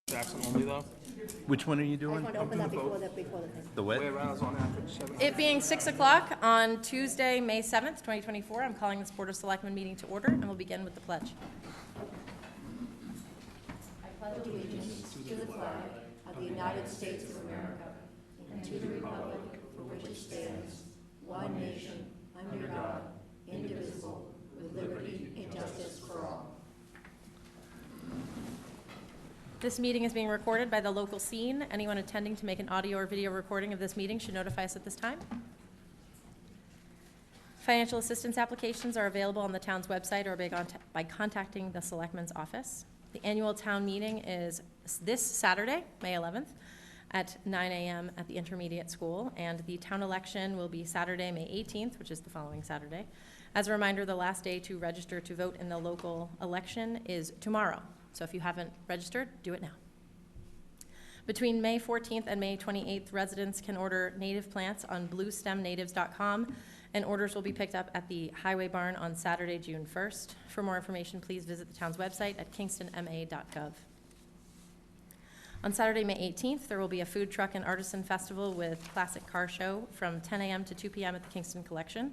Jackson only though? Which one are you I doing? want to open that before the thing. The what? Whereas on average, 7. It being 6 o'clock on Tuesday, May 7th, 2024, I'm calling this Board of Selectmen meeting to order, and we'll begin with the pledge. I pledge allegiance to the flag of the United States of America and to the republic for which it stands, one nation, under God, indivisible, with liberty and justice for all. This meeting is being recorded by the local scene. Anyone attending to make an audio or video recording of this meeting should notify us at this time. Financial assistance applications are available on the town's website or by contacting the Selectmen's office. The annual town meeting is this Saturday, May 11th, at 9 a.m. at the intermediate school, and the town election will be Saturday, May 18th, which is the following Saturday. As a reminder, the last day to register to vote in the local election is tomorrow. So if you haven't registered, do it now. Between May 14th and May 28th, residents can order native plants on bluestemnatives.com, and orders will be picked up at the Highway Barn on Saturday, June 1st. For more information, please visit the town's website at kingstonma.gov. On Saturday, May 18th, there will be a food truck and artisan festival with classic car show from 10 a.m. to 2 p.m. at the Kingston Collection.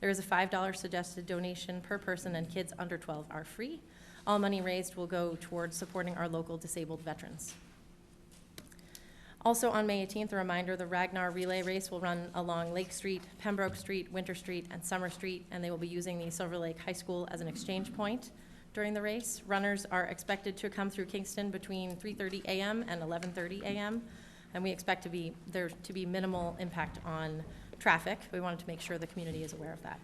There is a $5 suggested donation per person, and kids under 12 are free. All money raised will go towards supporting our local disabled veterans. Also on May 18th, a reminder, the Ragnar Relay Race will run along Lake Street, Pembroke Street, Winter Street, and Summer Street, and they will be using the Silver Lake High School as an exchange point during the race. Runners are expected to come through Kingston between 3:30 a.m. and 11:30 a.m., and we expect there to be minimal impact on traffic. We wanted to make sure the community is aware of that.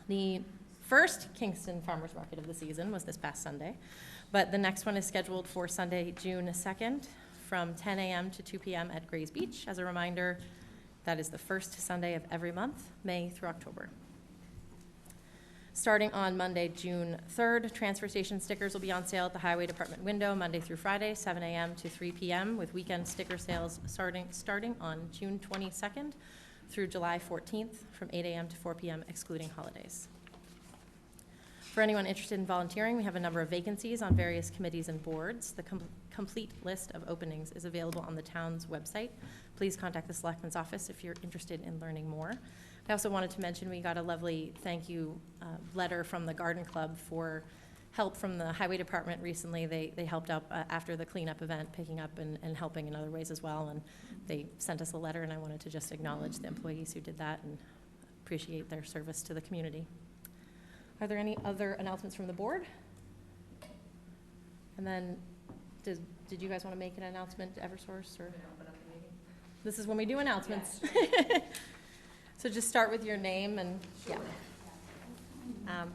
The first Kingston Farmers Market of the season was this past Sunday, but the next one is scheduled for Sunday, June 2nd from 10 a.m. to 2 p.m. at Grays Beach. As a reminder, that is the first Sunday of every month, May through October. Starting on Monday, June 3rd, transfer station stickers will be on sale at the Highway Department window Monday through Friday, 7 a.m. to 3 p.m., with weekend sticker sales starting on June 22nd through July 14th from 8 a.m. to 4 p.m., excluding holidays. For anyone interested in volunteering, we have a number of vacancies on various committees and boards. The complete list of openings is available on the town's website. Please contact the Selectmen's office if you're interested in learning more. I also wanted to mention we got a lovely thank you letter from the Garden Club for help from the Highway Department recently. They helped out after the cleanup event, picking up and helping in other ways as well, and they sent us a letter, and I wanted to just acknowledge the employees who did that and appreciate their service to the community. Are there any other announcements from the board? And then, did you guys want to make an announcement to Eversource? Or? This is when we do announcements. Yeah. So just start with your name and, yeah.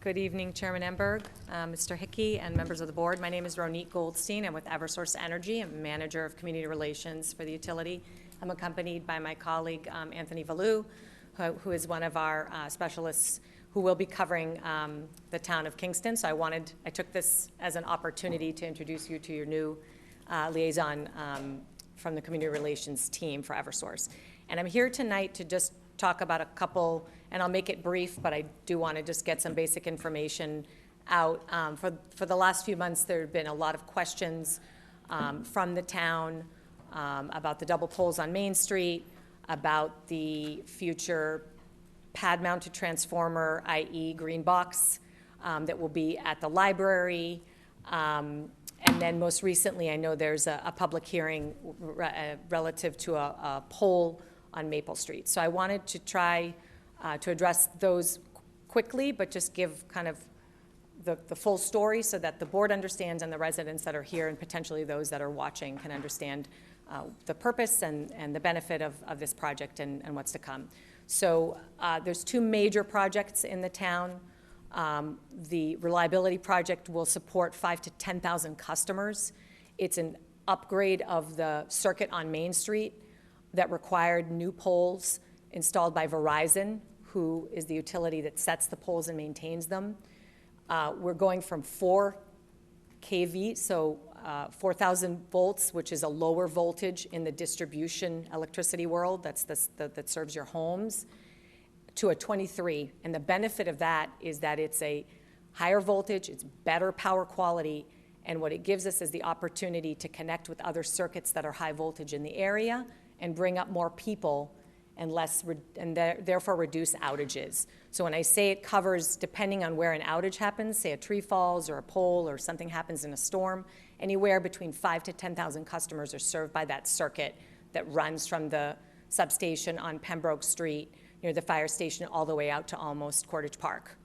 Good evening, Chairman Emberg, Mr. Hickey, and members of the board. My name is Ronit Goldstein. I'm with Eversource Energy. I'm manager of community relations for the utility. I'm accompanied by my colleague, Anthony Valou, who is one of our specialists who will be covering the town of Kingston. So I took this as an opportunity to introduce you to your new liaison from the community relations team for Eversource. And I'm here tonight to just talk about a couple, and I'll make it brief, but I do want to just get some basic information out. For the last few months, there have been a lot of questions from the town about the double poles on Main Street, about the future pad-mounted transformer, i.e. green box, that will be at the library. And then most recently, I know there's a public hearing relative to a pole on Maple Street. So I wanted to try to address those quickly, but just give kind of the full story so that the board understands and the residents that are here and potentially those that are watching can understand the purpose and the benefit of this project and what's to come. So there's two major projects in the town. The reliability project will support 5,000 to 10,000 customers. It's an upgrade of the circuit on Main Street that required new poles installed by Verizon, who is the utility that sets the poles and maintains them. We're going from 4 kV, so 4,000 volts, which is a lower voltage in the distribution electricity world that serves your homes, to a 23. And the benefit of that is that it's a higher voltage, it's better power quality, And what it gives us is the opportunity to connect with other circuits that are high voltage in the area and bring up more people and therefore reduce outages. So when I say it covers, depending on where an outage happens, say a tree falls or a pole or something happens in a storm, anywhere between 5,000 to 10,000 customers are served by that circuit that runs from the substation on Pembroke Street near the fire station all the way out to almost Cordage Park.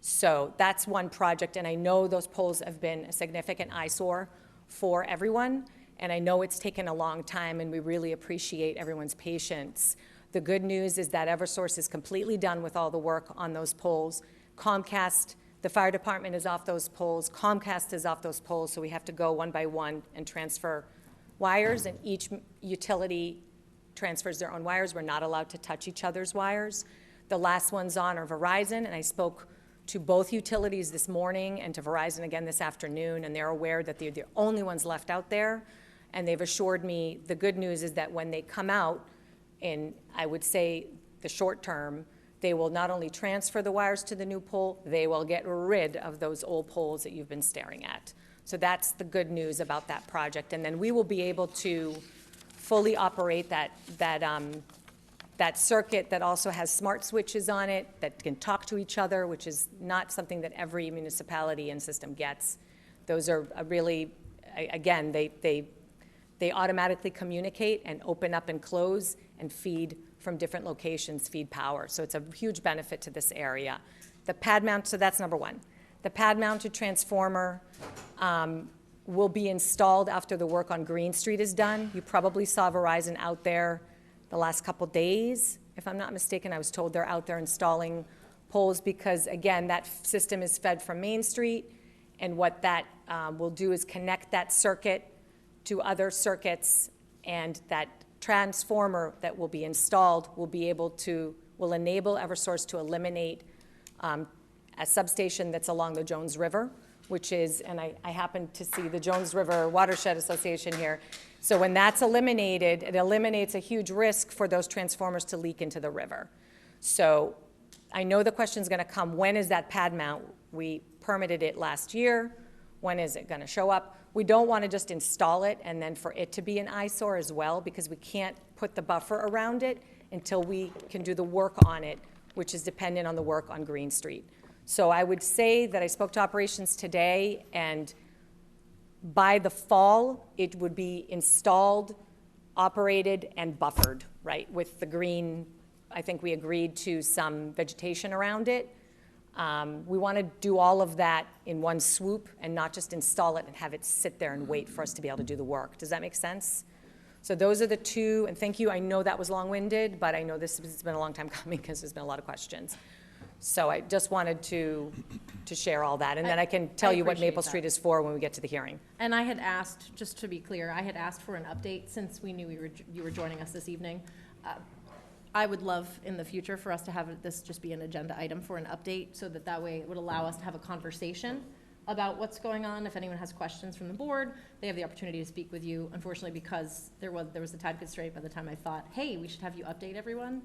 So that's one project, and I know those poles have been a significant eyesore for everyone, and I know it's taken a long time, and we really appreciate everyone's patience. The good news is that Eversource is completely done with all the work on those poles. Comcast, the fire department is off those poles. Comcast is off those poles, so we have to go one by one and transfer wires, and each utility transfers their own wires. We're not allowed to touch each other's wires. The last ones on are Verizon, and I spoke to both utilities this morning and to Verizon again this afternoon, and they're aware that they're the only ones left out there, and they've assured me the good news is that when they come out, in, I would say, the short term, they will not only transfer the wires to the new pole, they will get rid of those old poles that you've been staring at. So that's the good news about that project. And then we will be able to fully operate that circuit that also has smart switches on it that can talk to each other, which is not something that every municipality and system gets. Those are really, again, they automatically communicate and open up and close and feed from different locations, feed power. So it's a huge benefit to this area. The pad mount, so that's number one. The pad mounted transformer will be installed after the work on Green Street is done. You probably saw Verizon out there the last couple days. If I'm not mistaken, I was told they're out there installing poles because, again, that system is fed from Main Street, and what that will do is connect that circuit to other circuits, and that transformer that will be installed will enable Eversource to eliminate a substation that's along the Jones River, which is, and I happen to see the Jones River Watershed Association here. So when that's eliminated, it eliminates a huge risk for those transformers to leak into the river. So I know the question's gonna come, when is that pad mount? We permitted it last year. When is it gonna show up? We don't wanna just install it and then for it to be an eyesore as well, because we can't put the buffer around it until we can do the work on it, which is dependent on the work on Green Street. So I would say that I spoke to operations today, and by the fall, it would be installed, operated, and buffered, right? With the green, I think we agreed to some vegetation around it. We want to do all of that in one swoop and not just install it and have it sit there and wait for us to be able to do the work. Does that make sense? So those are the two, and thank you. I know that was long-winded, but I know this has been a long time coming because there's been a lot of questions. So I just wanted to share all that, and then I can tell you what Maple Street is for when we get to the hearing. And I had asked, just to be clear, I had asked for an update since we knew you were joining us this evening. I would love in the future for us to have this just be an agenda item for an update, so that way it would allow us to have a conversation about what's going on. If anyone has questions from the board, they have the opportunity to speak with you. Unfortunately, because there was a time constraint by the time I thought, hey, we should have you update everyone,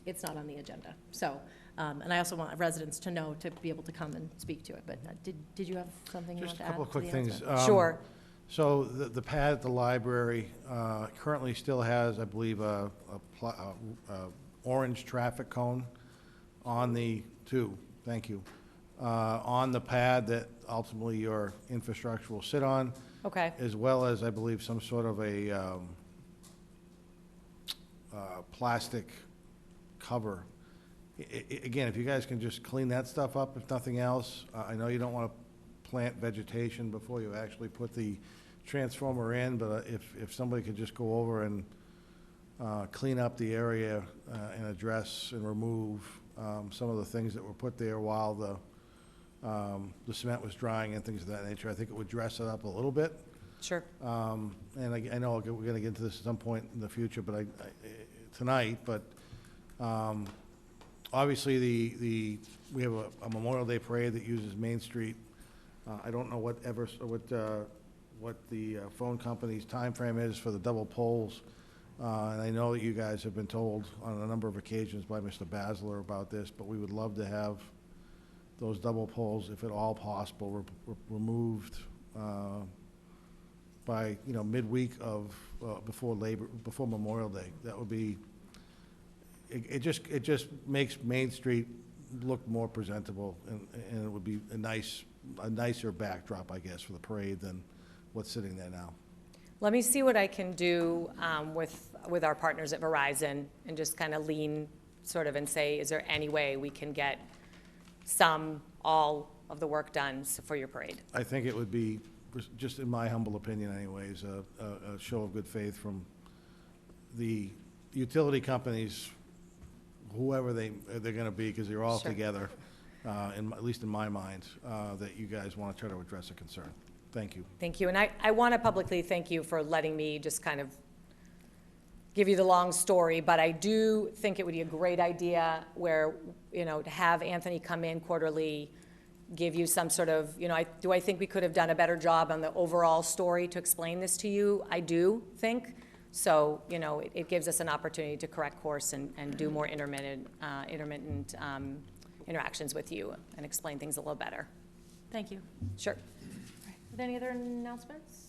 it's not on the agenda. So, and I also want residents to know to be able to come and speak to it. But did you have something you want to add? Just a couple of quick things. Sure. So the pad at the library currently still has, I believe, a orange traffic cone on the thank you, on the pad that ultimately your infrastructure will sit on. Okay. As well as, I believe, some sort of a plastic cover. Again, if you guys can just clean that stuff up, if nothing else. I know you don't want to plant vegetation before you actually put the transformer in, but if somebody could just go over and clean up the area and address and remove some of the things that were put there while the cement was drying and things of that nature, I think it would dress it up a little bit. Sure. And I know we're going to get into this at some point in the future, but tonight. But obviously, we have a Memorial Day parade that uses Main Street. I don't know what the phone company's time frame is for the double poles. And I know that you guys have been told on a number of occasions by Mr. Basler about this, but we would love to have those double poles, if at all possible, removed by, midweek of, before Memorial Day. That would be, it just makes Main Street look more presentable, and it would be a nicer backdrop, I guess, for the parade than what's sitting there now. Let me see what I can do with our partners at Verizon and just kind of lean sort of and say, is there any way we can get all of the work done for your parade? I think it would be, just in my humble opinion anyways, a show of good faith from the utility companies, whoever they're going to be, because they're all Sure. together, at least in my mind, that you guys want to try to address a concern. Thank you. Thank you, and I want to publicly thank you for letting me just kind of give you the long story, but I do think it would be a great idea where, to have Anthony come in quarterly, give you some sort of, do I think we could have done a better job on the overall story to explain this to you? I do think. So, it gives us an opportunity to correct course and do more intermittent interactions with you and explain things a little better. Thank you. Sure. Are there any other announcements?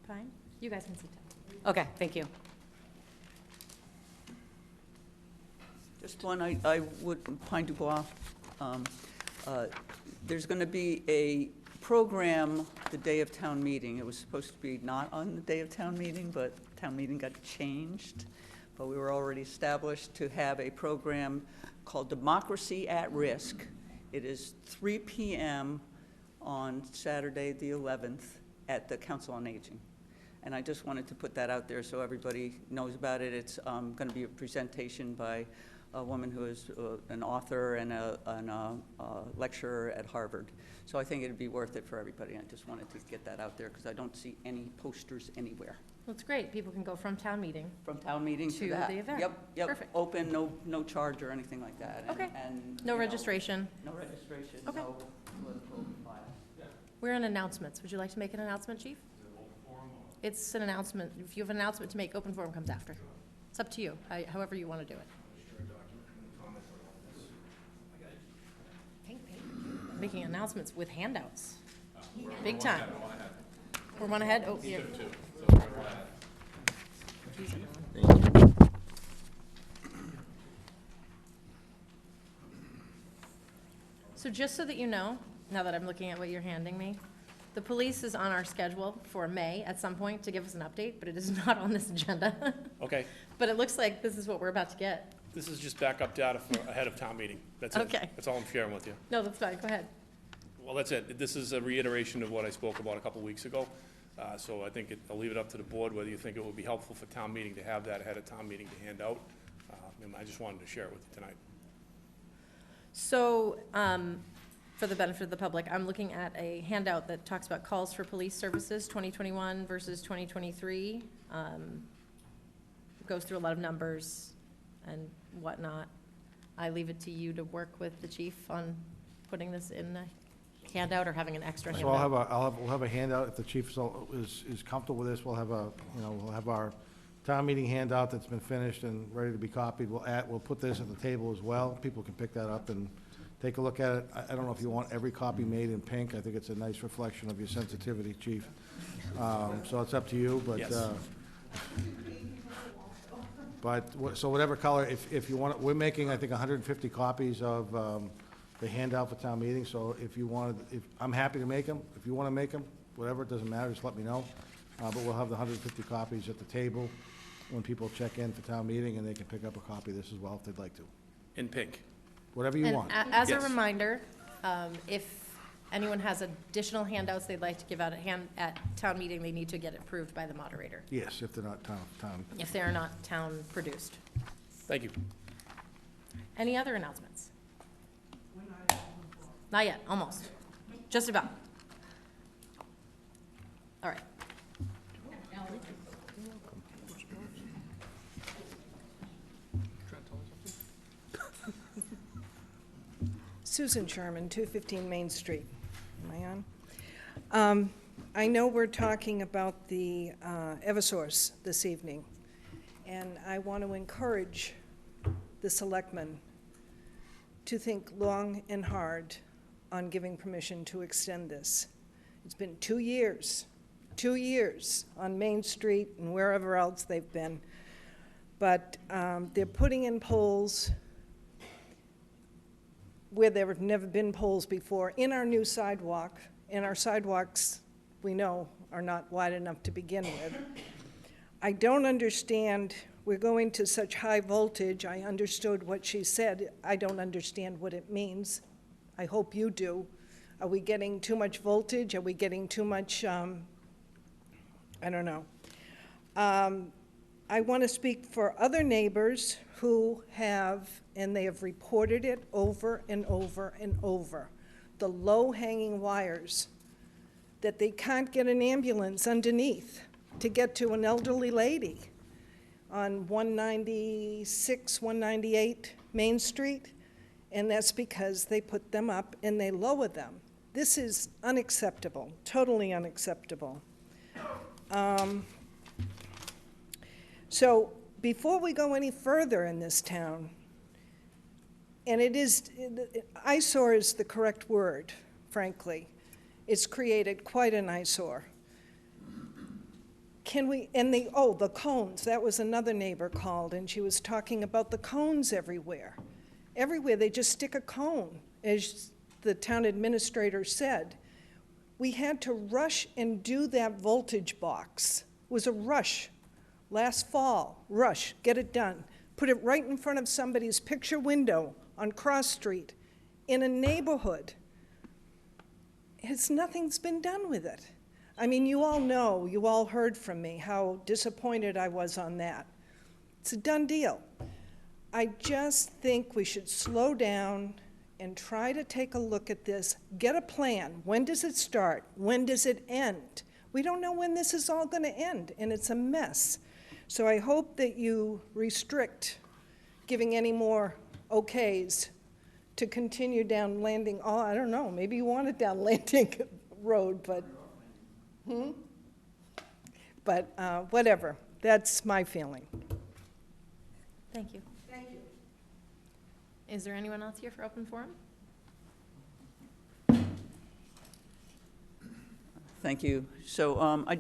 Fine. You guys can sit down. Okay, thank you. Just one, I would, Pine du Bois, there's going to be a program the day of town meeting. It was supposed to be not on the day of town meeting, but town meeting got changed. But we were already established to have a program called Democracy at Risk. It is 3 p.m. on Saturday, the 11th, at the Council on Aging. And I just wanted to put that out there so everybody knows about it. It's going to be a presentation by a woman who is an author and a lecturer at Harvard. So I think it'd be worth it for everybody. I just wanted to get that out there because I don't see any posters anywhere. Well, it's great. People can go from town meeting. From town meeting to To that. the event. Yep. Perfect. Open, no charge or anything like that. And- Okay. and, No you know, registration. No registration, Okay. no political bias. We're in announcements. Would you like to make an announcement, Chief? It's an announcement. If you have an announcement to make, open forum comes after. It's up to you, however you want to do it. Making announcements with handouts. Big time. Or one ahead? Oh, here. So just so that you know, now that I'm looking at what you're handing me, the police is on our schedule for May at some point to give us an update, but it is not on this agenda. Okay, But it looks like this is what we're about to get. this is just backup data for ahead of town meeting. That's it. Okay. That's all I'm sharing with you. No, that's fine, go ahead. Well, that's it. This is a reiteration of what I spoke about a couple weeks ago. So I think I'll leave it up to the board whether you think it would be helpful for town meeting to have that ahead of town meeting to hand out. And I just wanted to share it with you tonight. So, for the benefit of the public, I'm looking at a handout that talks about calls for police services, 2021 versus 2023. Goes through a lot of numbers and whatnot. I leave it to you to work with the chief on putting this in a handout or having an extra So handout. we'll have a handout, if the chief is comfortable with this, we'll have our town meeting handout that's been finished and ready to be copied. We'll put this at the table as well. People can pick that up and take a look at it. I don't know if you want every copy made in pink. I think it's a nice reflection of your sensitivity, chief. So it's up to you, but, Yes. So whatever color, if you want, we're making, I think, 150 copies of the handout for town meeting, so if you wanted, I'm happy to make them. If you want to make them, whatever, it doesn't matter, just let me know. But we'll have the 150 copies at the table when people check in for town meeting, and they can pick up a copy of this as well if they'd like to. In pink. Whatever you And want. as a Yes. reminder, if anyone has additional handouts they'd like to give out at town meeting, they need to get approved by the moderator, Yes, if they're not town. if they are not town produced. Thank you. Any other announcements? Not yet, almost. Just about. All right. Susan Sherman, 215 Main Street. Am I on? I know we're talking about the Eversource this evening, and I want to encourage the selectmen to think long and hard on giving permission to extend this. It's been 2 years on Main Street and wherever else they've been. But they're putting in poles where there have never been poles before in our new sidewalk, and our sidewalks, we know, are not wide enough to begin with. I don't understand, we're going to such high voltage. I understood what she said. I don't understand what it means. I hope you do. Are we getting too much voltage? Are we getting too much, I don't know. I want to speak for other neighbors who have, and they have reported it over and over and over, the low-hanging wires, that they can't get an ambulance underneath to get to an elderly lady on 196, 198 Main Street, and that's because they put them up and they lower them. This is unacceptable, totally unacceptable. So before we go any further in this town, and eyesore is the correct word, frankly. It's created quite an eyesore. The cones, that was another neighbor called, and she was talking about the cones everywhere. Everywhere, they just stick a cone, as the town administrator said. We had to rush and do that voltage box. It was a rush. Last fall, rush, get it done. Put it right in front of somebody's picture window on Cross Street in a neighborhood. Nothing's been done with it. I mean, you all know, you all heard from me how disappointed I was on that. It's a done deal. I just think we should slow down and try to take a look at this, get a plan. When does it start? When does it end? We don't know when this is all going to end, and it's a mess. So I hope that you restrict giving any more okays to continue down Landing, I don't know, maybe you want it down Landing Road, but, whatever, that's my feeling. Thank you. Thank you. Is there anyone else here for open forum? Thank you. So I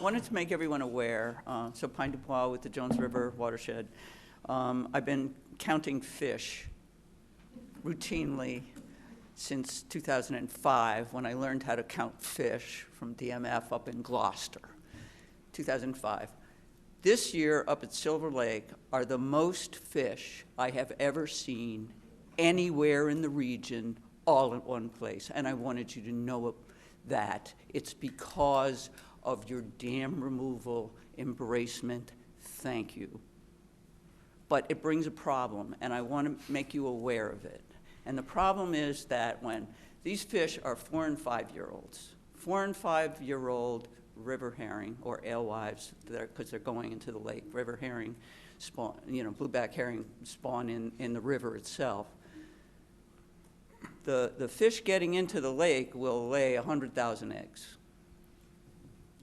wanted to make everyone aware, so Pine du Bois with the Jones River watershed, I've been counting fish routinely since 2005, when I learned how to count fish from DMF up in Gloucester, 2005. This year up at Silver Lake are the most fish I have ever seen anywhere in the region, all in one place. And I wanted you to know that. It's because of your dam removal embracement. Thank you. But it brings a problem, and I want to make you aware of it. And the problem is that when these fish are 4- and 5-year-olds, 4- and 5-year-old river herring, or alewives, because they're going into the lake, river herring spawn, blueback herring spawn in the river itself. The fish getting into the lake will lay 100,000 eggs.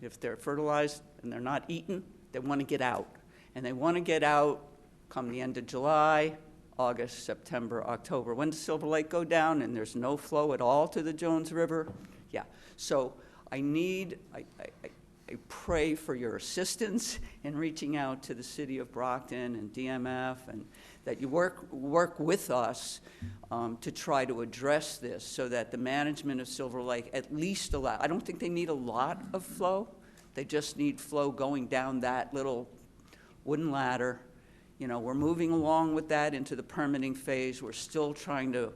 If they're fertilized and they're not eaten, they want to get out. And they want to get out come the end of July, August, September, October. When does Silver Lake go down and there's no flow at all to the Jones River? Yeah, so I pray for your assistance in reaching out to the city of Brockton and DMF, and that you work with us to try to address this so that the management of Silver Lake at least allow, I don't think they need a lot of flow, they just need flow going down that little wooden ladder. We're moving along with that into the permitting phase. We're still trying to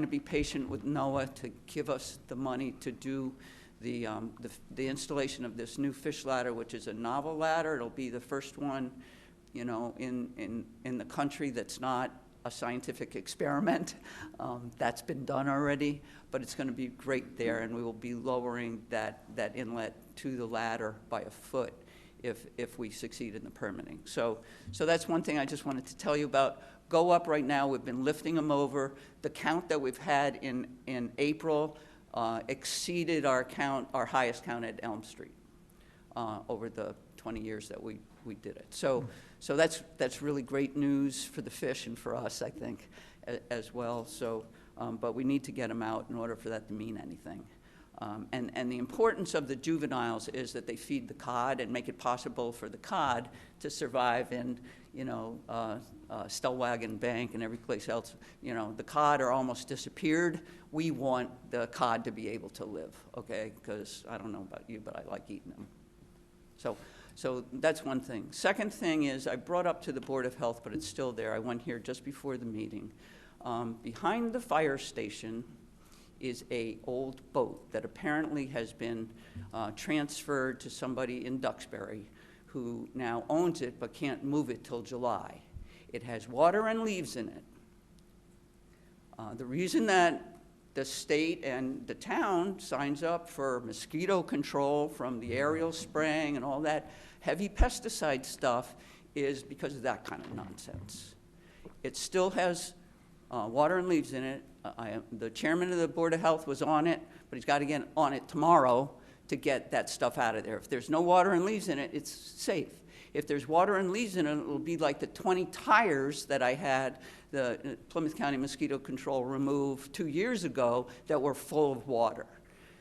be patient with NOAA to give us the money to do the installation of this new fish ladder, which is a novel ladder. It'll be the first one, in the country that's not a scientific experiment. That's been done already, but it's going to be great there, and we will be lowering that inlet to the ladder by a foot if we succeed in the permitting. So that's one thing I just wanted to tell you about. Go up right now. We've been lifting them over. The count that we've had in April exceeded our highest count at Elm Street over the 20 years that we did it. So that's really great news for the fish and for us, I think, as well. So but we need to get them out in order for that to mean anything. And the importance of the juveniles is that they feed the cod and make it possible for the cod to survive in, you know, Stellwagen Bank and every place else. You know, the cod are almost disappeared. We want the cod to be able to live, okay? Because I don't know about you, but I like eating them. So that's one thing. Second thing is, I brought up to the Board of Health, but it's still there. I went here just before the meeting. Behind the fire station is a old boat that apparently has been transferred to somebody in Duxbury who now owns it but can't move it till July. It has water and leaves in it. The reason that the state and the town signs up for mosquito control from the aerial spraying and all that heavy pesticide stuff is because of that kind of nonsense. It still has water and leaves in it. The chairman of the Board of Health was on it, but he's got to get on it tomorrow to get that stuff out of there. If there's no water and leaves in it, it's safe. If there's water and leaves in it, it'll be like the 20 tires that I had the Plymouth County Mosquito Control remove 2 years ago that were full of water.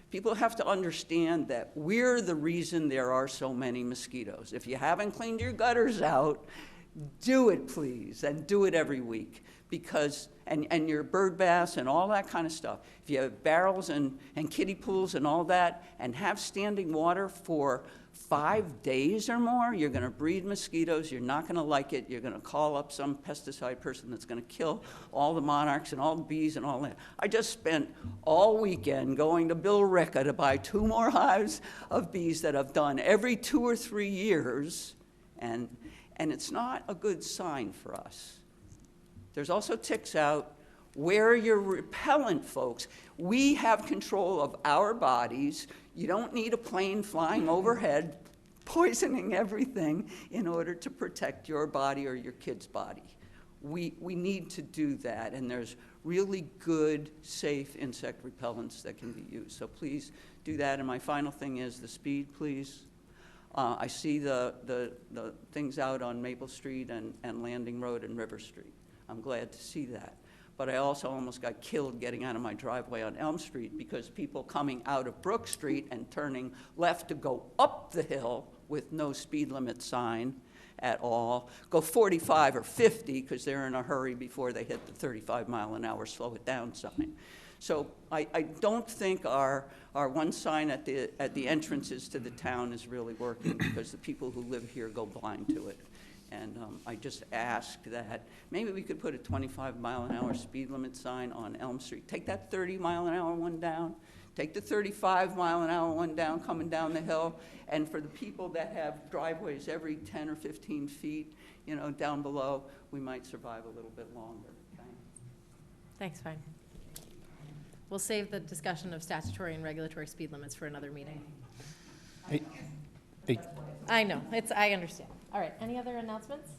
People have to understand that we're the reason there are so many mosquitoes. If you haven't cleaned your gutters out, do it, please, and do it every week. Because, and your bird baths and all that kind of stuff. If you have barrels and kiddie pools and all that, and have standing water for 5 days or more, you're gonna breed mosquitoes, you're not gonna like it, you're gonna call up some pesticide person that's gonna kill all the monarchs and all the bees and all that. I just spent all weekend going to Bill Ricca to buy 2 more hives of bees that I've done every 2 or 3 years, and it's not a good sign for us. There's also ticks out. Wear your repellent, folks. We have control of our bodies. You don't need a plane flying overhead, poisoning everything in order to protect your body or your kid's body. We need to do that, and there's really good, safe insect repellents that can be used. So please do that. And my final thing is the speed, please. I see the things out on Maple Street and Landing Road and River Street. I'm glad to see that. But I also almost got killed getting out of my driveway on Elm Street because people coming out of Brook Street and turning left to go up the hill with no speed limit sign at all, go 45 or 50 because they're in a hurry before they hit the 35 mile an hour slow it down sign. So I don't think our one sign at the entrances to the town is really working because the people who live here go blind to it. And I just ask that maybe we could put a 25 mile an hour speed limit sign on Elm Street. Take that 30 mile an hour one down. Take the 35 mile an hour one down coming down the hill. And for the people that have driveways every 10 or 15 feet, you know, down below, we might survive a little bit longer. Thanks, fine. We'll save the discussion of statutory and regulatory speed limits for another meeting. Hey, I know, I understand. All right, any other announcements?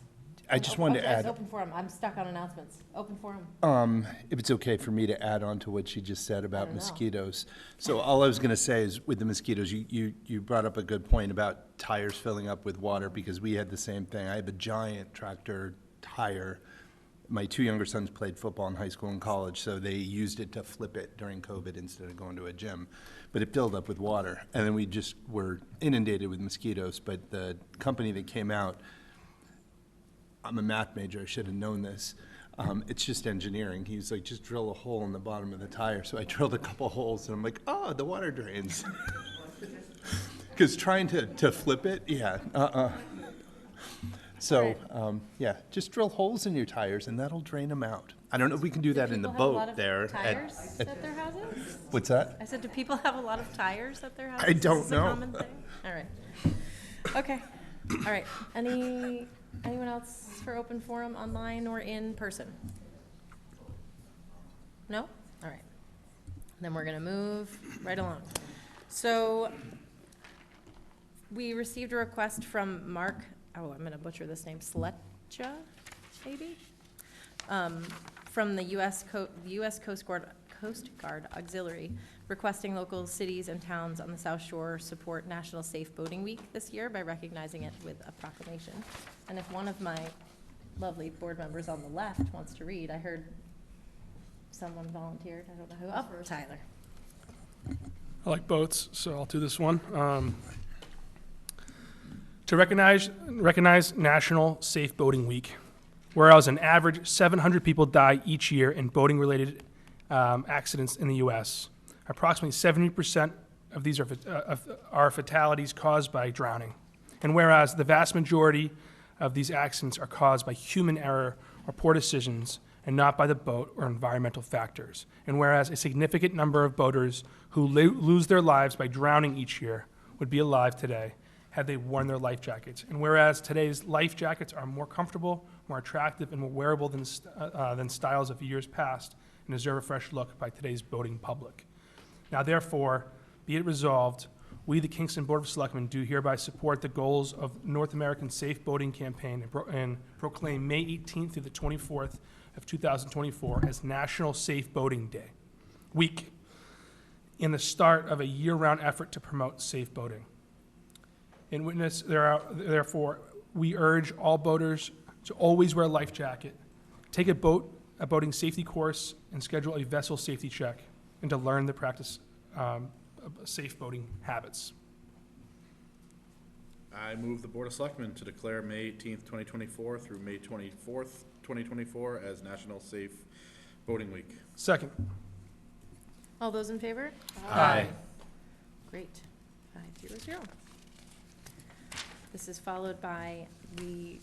I just wanted to It's add, open forum, I'm stuck on announcements. Open forum. if it's okay for me to add on to what she just said about don't know. mosquitoes. So all I was going to say is with the mosquitoes, you brought up a good point about tires filling up with water because we had the same thing. I have a giant tractor tire. My 2 younger sons played football in high school and college, so they used it to flip it during COVID instead of going to a gym. But it filled up with water, and then we just were inundated with mosquitoes. But the company that came out, I'm a math major, I should have known this. It's just engineering. He was like, just drill a hole in the bottom of the tire. So I drilled a couple holes, and I'm like, oh, the water drains. Because trying to flip it, yeah, So, yeah, just drill holes in your tires, and that'll drain them out. I don't know if we can do that in the boat there. Do people have a lot of tires at their houses? What's that? I said, do people have a lot of tires at their houses? I don't Is this a know. common thing? All right. Okay. All right. Anyone else for open forum, online or in person? No? All right. Then we're going to move right along. So we received a request from Mark, I'm going to butcher this name, Sletcha, maybe? From the U.S. Coast Guard Auxiliary, requesting local cities and towns on the South Shore support National Safe Boating Week this year by recognizing it with a proclamation. And if one of my lovely board members on the left wants to read, I heard someone volunteered. I don't know who. Oh, Tyler. I like boats, so I'll do this one. To recognize National Safe Boating Week, whereas an average 700 people die each year in boating-related accidents in the U.S. Approximately 70% of these are fatalities caused by drowning. And whereas the vast majority of these accidents are caused by human error or poor decisions and not by the boat or environmental factors. And whereas a significant number of boaters who lose their lives by drowning each year would be alive today had they worn their life jackets. And whereas today's life jackets are more comfortable, more attractive, and more wearable than styles of years past and deserve a fresh look by today's boating public. Now therefore, be it resolved, we, the Kingston Board of Selectmen, do hereby support the goals of North American Safe Boating Campaign and proclaim May 18th through the 24th of 2024 as National Safe Boating Day Week, in the start of a year-round effort to promote safe boating. In witness, therefore, we urge all boaters to always wear a life jacket, take a boating safety course, and schedule a vessel safety check, and to learn the practice safe boating habits. I move the Board of Selectmen to declare May 18th, 2024 through May 24th, 2024 as National Safe Boating Week. Second. All those in favor? Aye. Great. 5-0. This is followed by the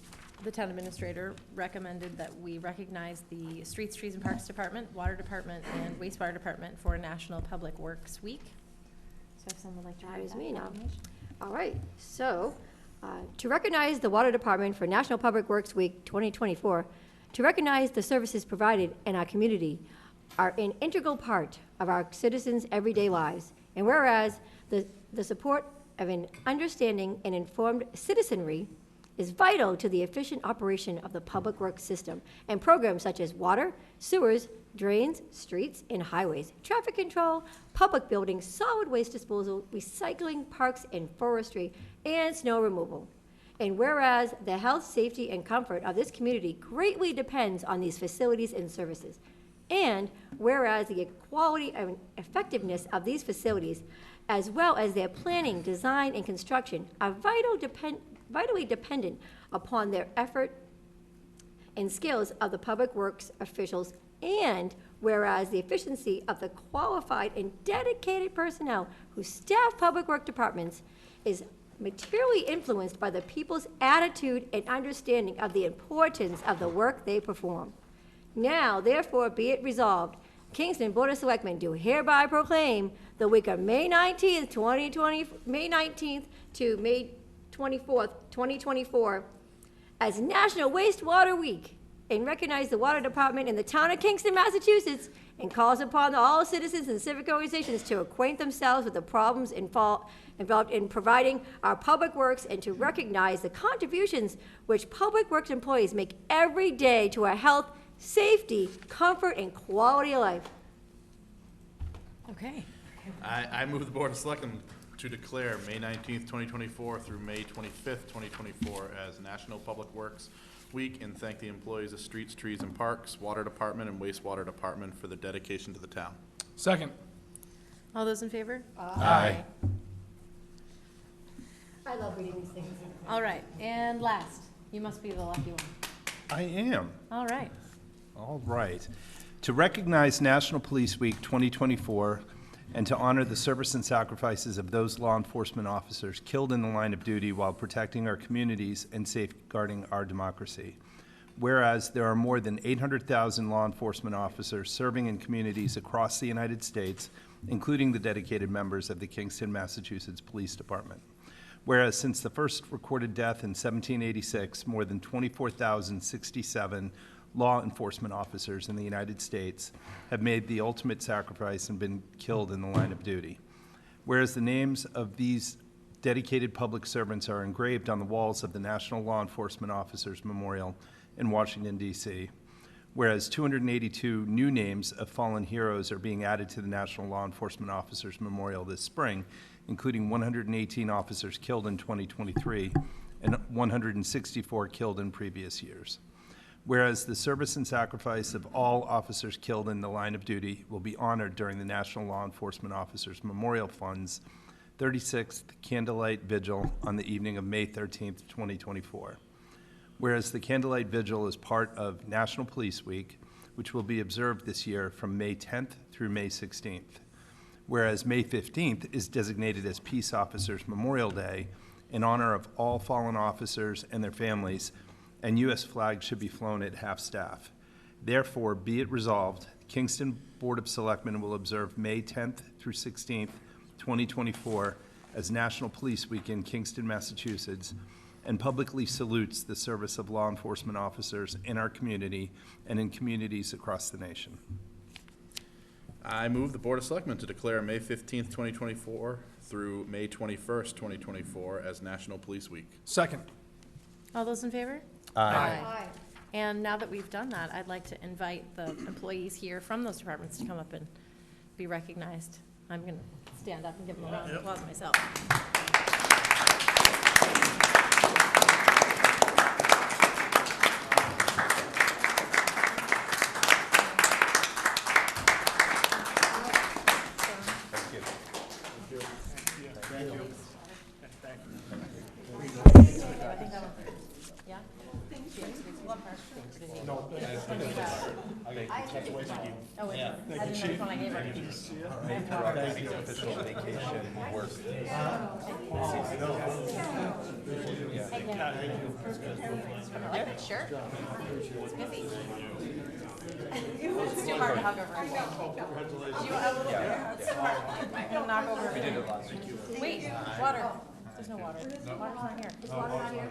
town administrator recommended that we recognize the Streets, Trees, and Parks Department, Water Department, and Wastewater Department for National Public Works Week. So if someone would like to That read is that me now. recommendation. All right, so, to recognize the Water Department for National Public Works Week 2024, to recognize the services provided in our community are an integral part of our citizens' everyday lives. And whereas the support of an understanding and informed citizenry is vital to the efficient operation of the public works system, and programs such as water, sewers, drains, streets, and highways, traffic control, public buildings, solid waste disposal, recycling, parks and forestry, and snow removal. And whereas the health, safety, and comfort of this community greatly depends on these facilities and services. And whereas the quality and effectiveness of these facilities, as well as their planning, design, and construction, are vitally dependent upon their effort and skills of the public works officials, and whereas the efficiency of the qualified and dedicated personnel who staff public work departments is materially influenced by the people's attitude and understanding of the importance of the work they perform. Now, therefore, be it resolved, Kingston Board of Selectmen do hereby proclaim the week of May 19th, 2020, May 19th to May 24th, 2024 as National Wastewater Week, and recognize the Water Department in the town of Kingston, Massachusetts, and calls upon all citizens and civic organizations to acquaint themselves with the problems involved in providing our public works, and to recognize the contributions which public works employees make every day to our health, safety, comfort, and quality of life. Okay. I move the Board of Selectmen to declare May 19th, 2024 through May 25th, 2024 as National Public Works Week, and thank the employees of Streets, Trees, and Parks, Water Department, and Wastewater Department for their dedication to the town. Second. All those in favor? Aye. I love reading these things. All right, and last, you must be the lucky one. I am. All right. All right. To recognize National Police Week 2024 and to honor the service and sacrifices of those law enforcement officers killed in the line of duty while protecting our communities and safeguarding our democracy. Whereas there are more than 800,000 law enforcement officers serving in communities across the United States, including the dedicated members of the Kingston, Massachusetts Police Department. Whereas since the first recorded death in 1786, more than 24,067 law enforcement officers in the United States have made the ultimate sacrifice and been killed in the line of duty. Whereas the names of these dedicated public servants are engraved on the walls of the National Law Enforcement Officers Memorial in Washington, D.C. Whereas 282 new names of fallen heroes are being added to the National Law Enforcement Officers Memorial this spring, including 118 officers killed in 2023 and 164 killed in previous years. Whereas the service and sacrifice of all officers killed in the line of duty will be honored during the National Law Enforcement Officers Memorial Fund's 36th Candlelight Vigil on the evening of May 13th, 2024. Whereas the Candlelight Vigil is part of National Police Week, which will be observed this year from May 10th through May 16th. Whereas May 15th is designated as Peace Officers Memorial Day in honor of all fallen officers and their families, and U.S. flags should be flown at half-staff. Therefore, be it resolved, Kingston Board of Selectmen will observe May 10th through 16th, 2024 as National Police Week in Kingston, Massachusetts, and publicly salutes the service of law enforcement officers in our community and in communities across the nation. I move the Board of Selectmen to declare May 15th, 2024 through May 21st, 2024 as National Police Week. Second. All those in favor? Aye. And now that we've done that, I'd like to invite the employees here from those departments to come up and be recognized. I'm going to stand up and give them a round of applause myself. Yeah? Oh, wait. I didn't know which one I gave her. Official vacation work. Sure. It's busy. It's too hard to hug over. Do you want a little bit? Don't knock over. We did it last week. Wait, water. There's no water. Water's not here. Is water not here?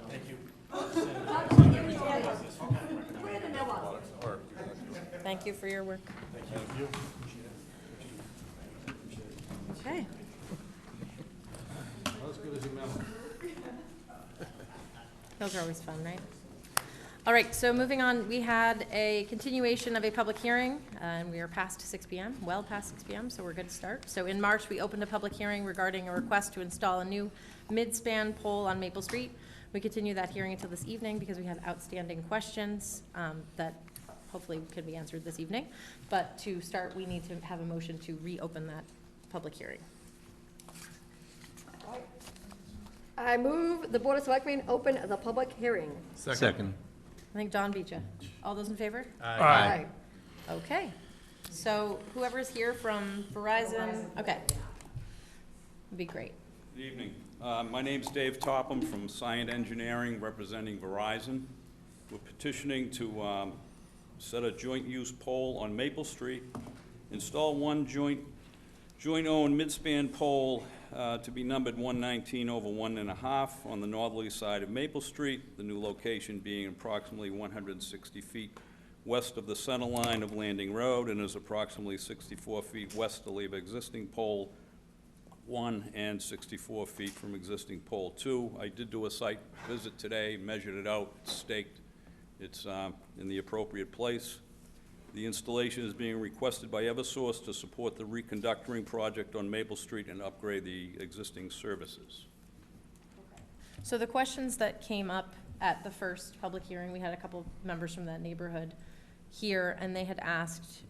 Thank you. Put it in the mailbox. Thank you for your work. Thank you. Okay. Those are always fun, right? All right, so moving on, we had a continuation of a public hearing, and we are past 6 p.m., well past 6 p.m., so we're good to start. So in March, we opened a public hearing regarding a request to install a new mid-span pole on Maple Street. We continue that hearing until this evening because we have outstanding questions that hopefully can be answered this evening. But to start, we need to have a motion to reopen that public hearing. I move the Board of Selectmen open the public hearing. Second. I think Don beat you. All those in favor? Aye. Okay. So whoever is here from Verizon, okay. Would be great. Good evening. My name's Dave Topham from Scient Engineering, representing Verizon. We're petitioning to set a joint-use pole on Maple Street, install one joint-owned mid-span pole to be numbered 119 over 1.5 on the northerly side of Maple Street, the new location being approximately 160 feet west of the center line of Landing Road and is approximately 64 feet westerly of existing pole 1 and 64 feet from existing pole 2. I did do a site visit today, measured it out, it's staked. It's in the appropriate place. The installation is being requested by Eversource to support the reconductoring project on Maple Street and upgrade the existing services. So the questions that came up at the first public hearing, we had a couple members from that neighborhood here, and they had asked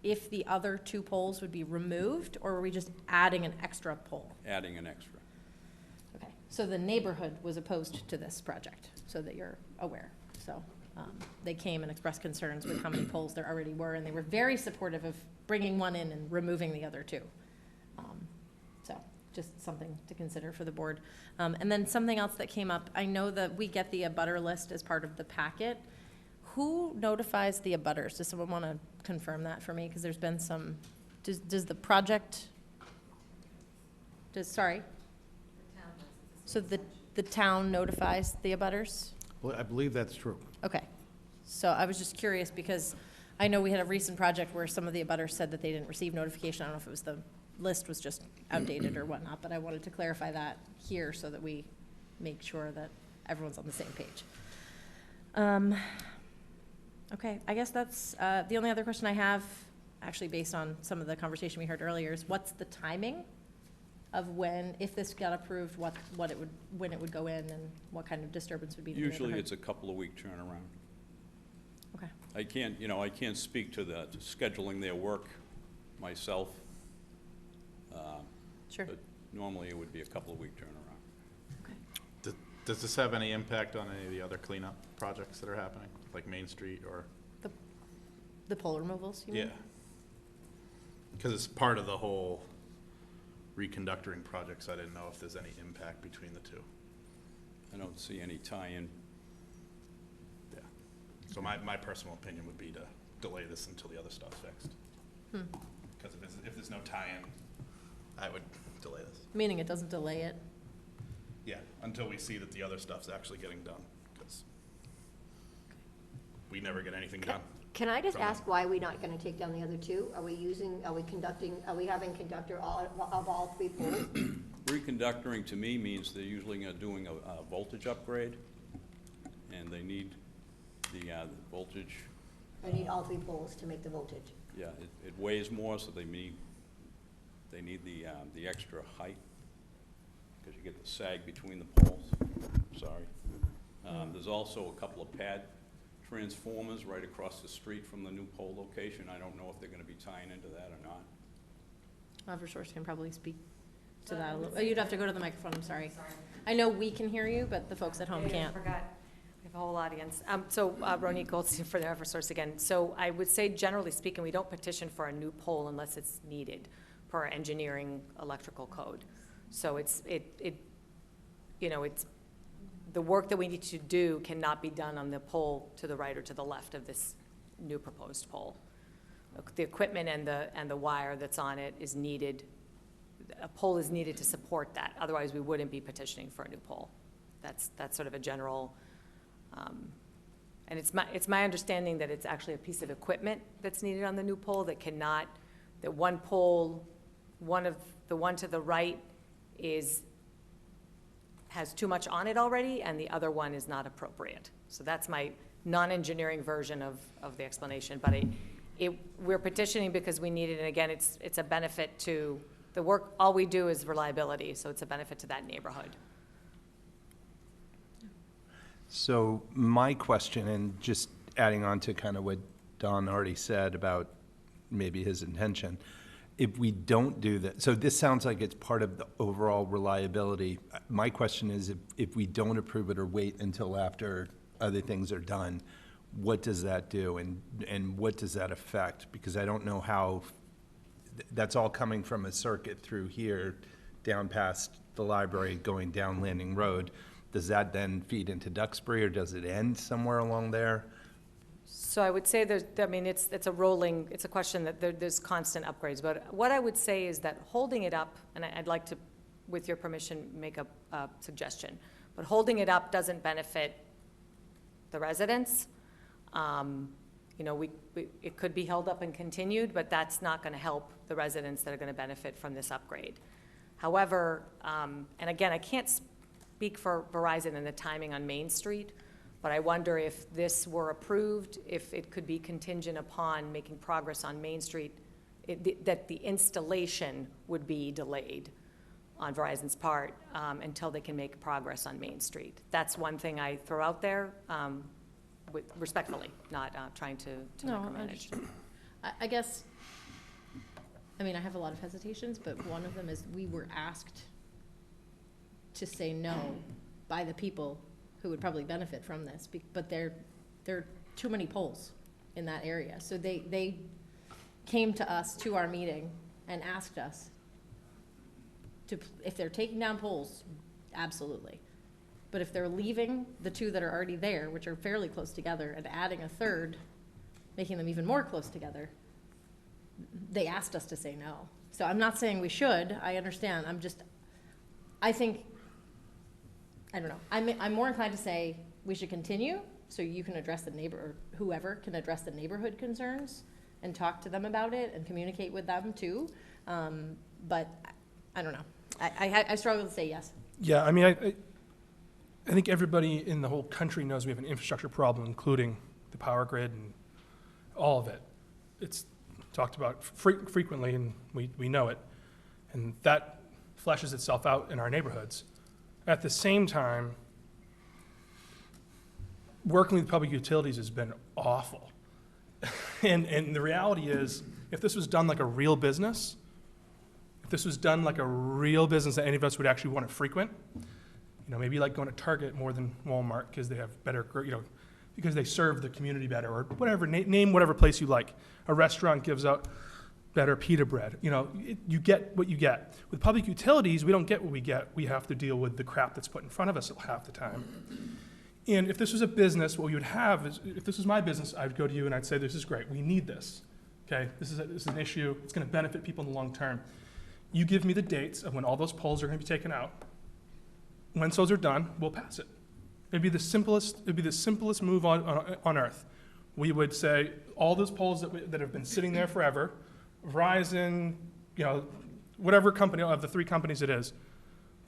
if the other two poles would be removed, or were we just adding an extra pole? Adding an extra. Okay, so the neighborhood was opposed to this project, so that you're aware. So they came and expressed concerns with how many poles there already were, and they were very supportive of bringing one in and removing the other two. So just something to consider for the board. And then something else that came up, I know that we get the abutter list as part of the packet. Who notifies the abutters? Does someone want to confirm that for me? Because there's been some, does the project, sorry? So the town notifies the abutters? Well, I believe that's true. Okay. So I was just curious because I know we had a recent project where some of the abutters said that they didn't receive notification. I don't know if it was the list was just outdated or whatnot, but I wanted to clarify that here so that we make sure that everyone's on the same page. Okay, I guess that's the only other question I have, actually based on some of the conversation we heard earlier, is what's the timing of when, if this got approved, what it would, when it would go in and what kind of disturbance would be in the Usually neighborhood? it's a couple of week turnaround. Okay. I can't speak to the scheduling their work myself. Sure. But normally it would be a couple of week turnaround. Okay. Does this have any impact on any of the other cleanup projects that are happening, like Main Street or? The pole removals, you mean? Yeah. Because it's part of the whole reconductoring project, so I didn't know if there's any impact between the two. I don't see any tie-in. Yeah. So my personal opinion would be to delay this until the other stuff's fixed. Because if there's no tie-in, I would delay this. Meaning it doesn't delay it? Yeah, until we see that the other stuff's actually getting done, because we never get anything done. Can I just From- ask why we're not gonna take down the other two? Are we having conductor of all three poles? Reconductoring to me means they're usually doing a voltage upgrade, and they need the voltage. I need all three poles to make the voltage. Yeah, it weighs more, so they need the extra height, because you get the sag between the poles. Sorry. There's also a couple of pad transformers right across the street from the new pole location. I don't know if they're gonna be tying into that or not. Eversource can probably speak to that a little. Oh, you'd have to go to the microphone, I'm sorry. I know we can hear you, but the folks at home I can't. forgot. We have a whole audience. Ronique Goldstein for the Eversource again. So I would say, generally speaking, we don't petition for a new pole unless it's needed per our engineering electrical code. So the work that we need to do cannot be done on the pole to the right or to the left of this new proposed pole. The equipment and the wire that's on it is needed. A pole is needed to support that. Otherwise, we wouldn't be petitioning for a new pole. That's sort of a general, and it's my understanding that it's actually a piece of equipment that's needed on the new pole that one pole, the one to the right has too much on it already, and the other one is not appropriate. So that's my non-engineering version of the explanation, but we're petitioning because we need it, and again, it's a benefit to the work. All we do is reliability, so it's a benefit to that neighborhood. So my question, and just adding on to kind of what Don already said about maybe his intention, if we don't do that, so this sounds like it's part of the overall reliability. My question is, if we don't approve it or wait until after other things are done, what does that do, and what does that affect? Because I don't know how, that's all coming from a circuit through here, down past the library, going down Landing Road. Does that then feed into Duxbury, or does it end somewhere along there? So I would say it's a question that there's constant upgrades, but what I would say is that holding it up, and I'd like to, with your permission, make a suggestion, but holding it up doesn't benefit the residents. It could be held up and continued, but that's not gonna help the residents that are gonna benefit from this upgrade. However, and again, I can't speak for Verizon and the timing on Main Street, but I wonder if this were approved, if it could be contingent upon making progress on Main Street, that the installation would be delayed on Verizon's part until they can make progress on Main Street. That's one thing I throw out there, respectfully, not trying to No, micromanage. I guess, I have a lot of hesitations, but one of them is we were asked to say no by the people who would probably benefit from this, but there are too many poles in that area. So they came to us, to our meeting, and asked us if they're taking down poles, absolutely. But if they're leaving the two that are already there, which are fairly close together, and adding a third, making them even more close together, they asked us to say no. So I'm not saying we should, I understand, I think, I don't know, I'm more inclined to say we should continue, so you can address or whoever can address the neighborhood concerns and talk to them about it and communicate with them too. But I don't know, I struggle to say yes. Yeah, I think everybody in the whole country knows we have an infrastructure problem, including the power grid and all of it. It's talked about frequently, and we know it. And that fleshes itself out in our neighborhoods. At the same time, working with public utilities has been awful. And the reality is, if this was done like a real business, that any of us would actually want to frequent, maybe like going to Target more than Walmart because they have better, because they serve the community better, or whatever, name whatever place you like. A restaurant gives out better pita bread. You get what you get. With public utilities, we don't get what we get. We have to deal with the crap that's put in front of us half the time. And if this was a business, what we would have is, if this was my business, I'd go to you and I'd say, this is great, we need this, okay? This is an issue, it's gonna benefit people in the long term. You give me the dates of when all those poles are gonna be taken out. Once those are done, we'll pass it. It'd be the simplest move on earth. We would say, all those poles that have been sitting there forever, Verizon, whatever company, of the 3 companies it is,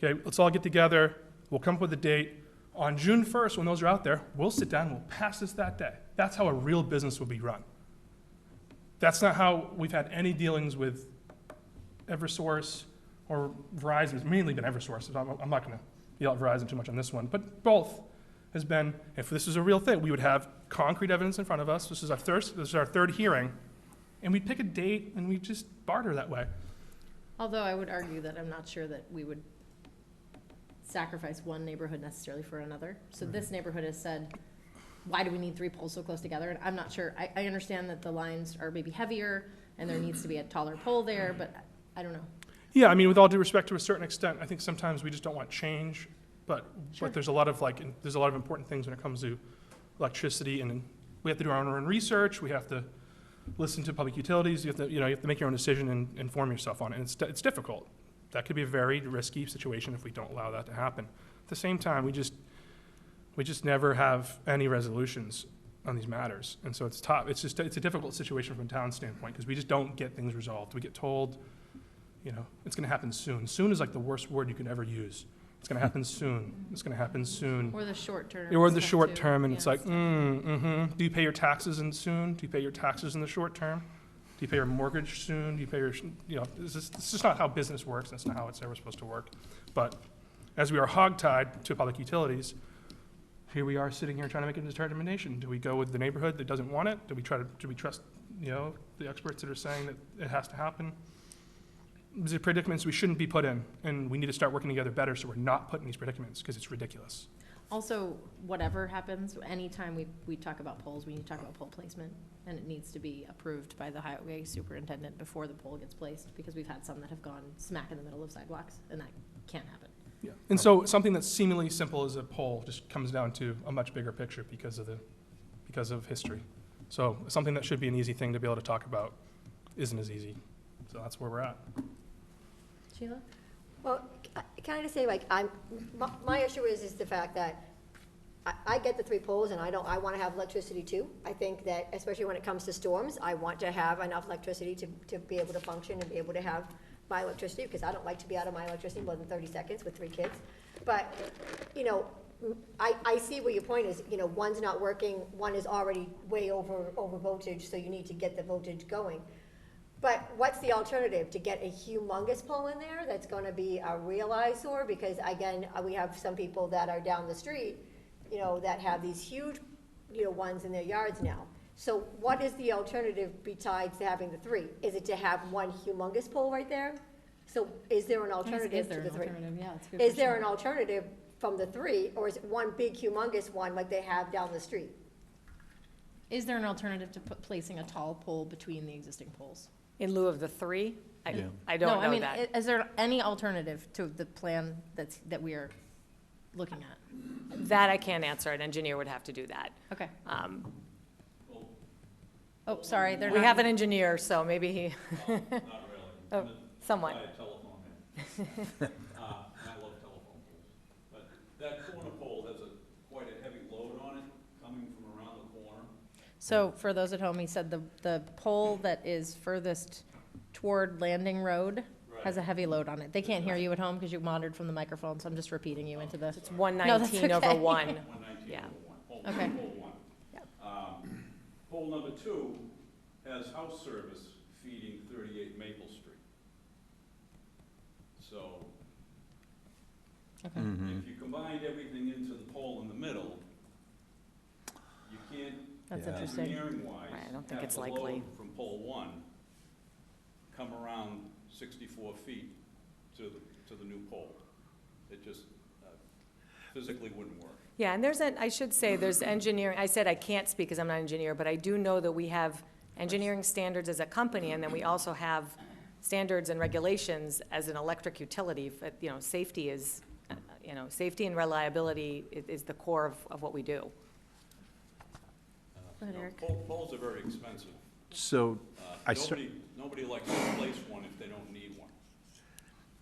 okay, let's all get together, we'll come up with a date. On June 1st, when those are out there, we'll sit down and we'll pass this that day. That's how a real business would be run. That's not how we've had any dealings with Eversource or Verizon. It's mainly been Eversource. I'm not going to yell at Verizon too much on this one, but both has been, if this is a real thing, we would have concrete evidence in front of us. This is our 3rd hearing, and we'd pick a date and we'd just barter that way. Although I would argue that I'm not sure that we would sacrifice one neighborhood necessarily for another. So this neighborhood has said, why do we need 3 poles so close together? And I'm not sure. I understand that the lines are maybe heavier and there needs to be a taller pole there, but I don't know. Yeah, I mean, with all due respect, to a certain extent, I think sometimes we just don't want change, but there's a lot of important things when it comes to electricity, and we have to do our own research. We have to listen to public utilities. You have to make your own decision and inform yourself on it. And it's difficult. That could be a very risky situation if we don't allow that to happen. At the same time, we just never have any resolutions on these matters, and so it's tough. It's a difficult situation from a town standpoint because we just don't get things resolved. We get told, it's going to happen soon. Soon is like the worst word you can ever use. It's going to happen soon. It's going to happen soon. Or the short term. Or the short term, and it's like, do you pay your taxes in soon? Do you pay your taxes in the short term? Do you pay your mortgage soon? Do you pay your, this is just not how business works. That's not how it's ever supposed to work. But as we are hogtied to public utilities, here we are sitting here trying to make a determination. Do we go with the neighborhood that doesn't want it? Do we trust, the experts that are saying that it has to happen? These are predicaments we shouldn't be put in, and we need to start working together better so we're not put in these predicaments, because it's ridiculous. Also, whatever happens, anytime we talk about poles, we need to talk about pole placement, and it needs to be approved by the highway superintendent before the pole gets placed, because we've had some that have gone smack in the middle of sidewalks, and that can't happen. Yeah. And so something that's seemingly simple as a pole just comes down to a much bigger picture because of history. So something that should be an easy thing to be able to talk about isn't as easy. So that's where we're at. Sheila? Well, can I just say, my issue is the fact that I get the 3 poles, and I want to have electricity too. I think that, especially when it comes to storms, I want to have enough electricity to be able to function and be able to have my electricity, because I don't like to be out of my electricity more than 30 seconds with 3 kids. But, I see where your point is, one's not working, one is already way over voltage, so you need to get the voltage going. But what's the alternative? To get a humongous pole in there that's gonna be a real eyesore? Because again, we have some people that are down the street, that have these huge, ones in their yards now. So what is the alternative besides having the 3? Is it to have one humongous pole right there? So is there an alternative to the 3? Yeah, it's a good Is there question. an alternative from the 3, or is it one big humongous one like they have down the street? Is there an alternative to placing a tall pole between the existing poles? In lieu of the 3? I don't No, I know mean, that. is there any alternative to the plan that we are looking at? That I can't answer. An engineer would have to do that. Okay. Oh, sorry, they're We not. have an engineer, so maybe he, Not really. oh, somewhat. I had telephone him. And I love telephone poles. But that corner pole has quite a heavy load on it coming from around the corner. So for those at home, he said the pole that is furthest toward Landing Road has a heavy load on it. They can't hear you at home because you monitored from the microphone, so I'm just repeating you into the. It's 119 over okay. 1. 119 Yeah. over 1. Okay. Pole 1. Pole number 2 has house service feeding 38 Maple Street. So Okay. If you combined everything into the pole in the middle, you can't, That's Yeah. interesting. engineering-wise, Right, I don't think have it's the likely. load from pole one come around 64 feet to the new pole. It just physically wouldn't work. Yeah, and I should say, there's engineering, I said I can't speak because I'm not an engineer, but I do know that we have engineering standards as a company, and then we also have standards and regulations as an electric utility. Safety is, safety and reliability is the core of what we do. Go ahead, You know, Eric. Poles are very expensive. So I start. Nobody likes to replace one if they don't need one.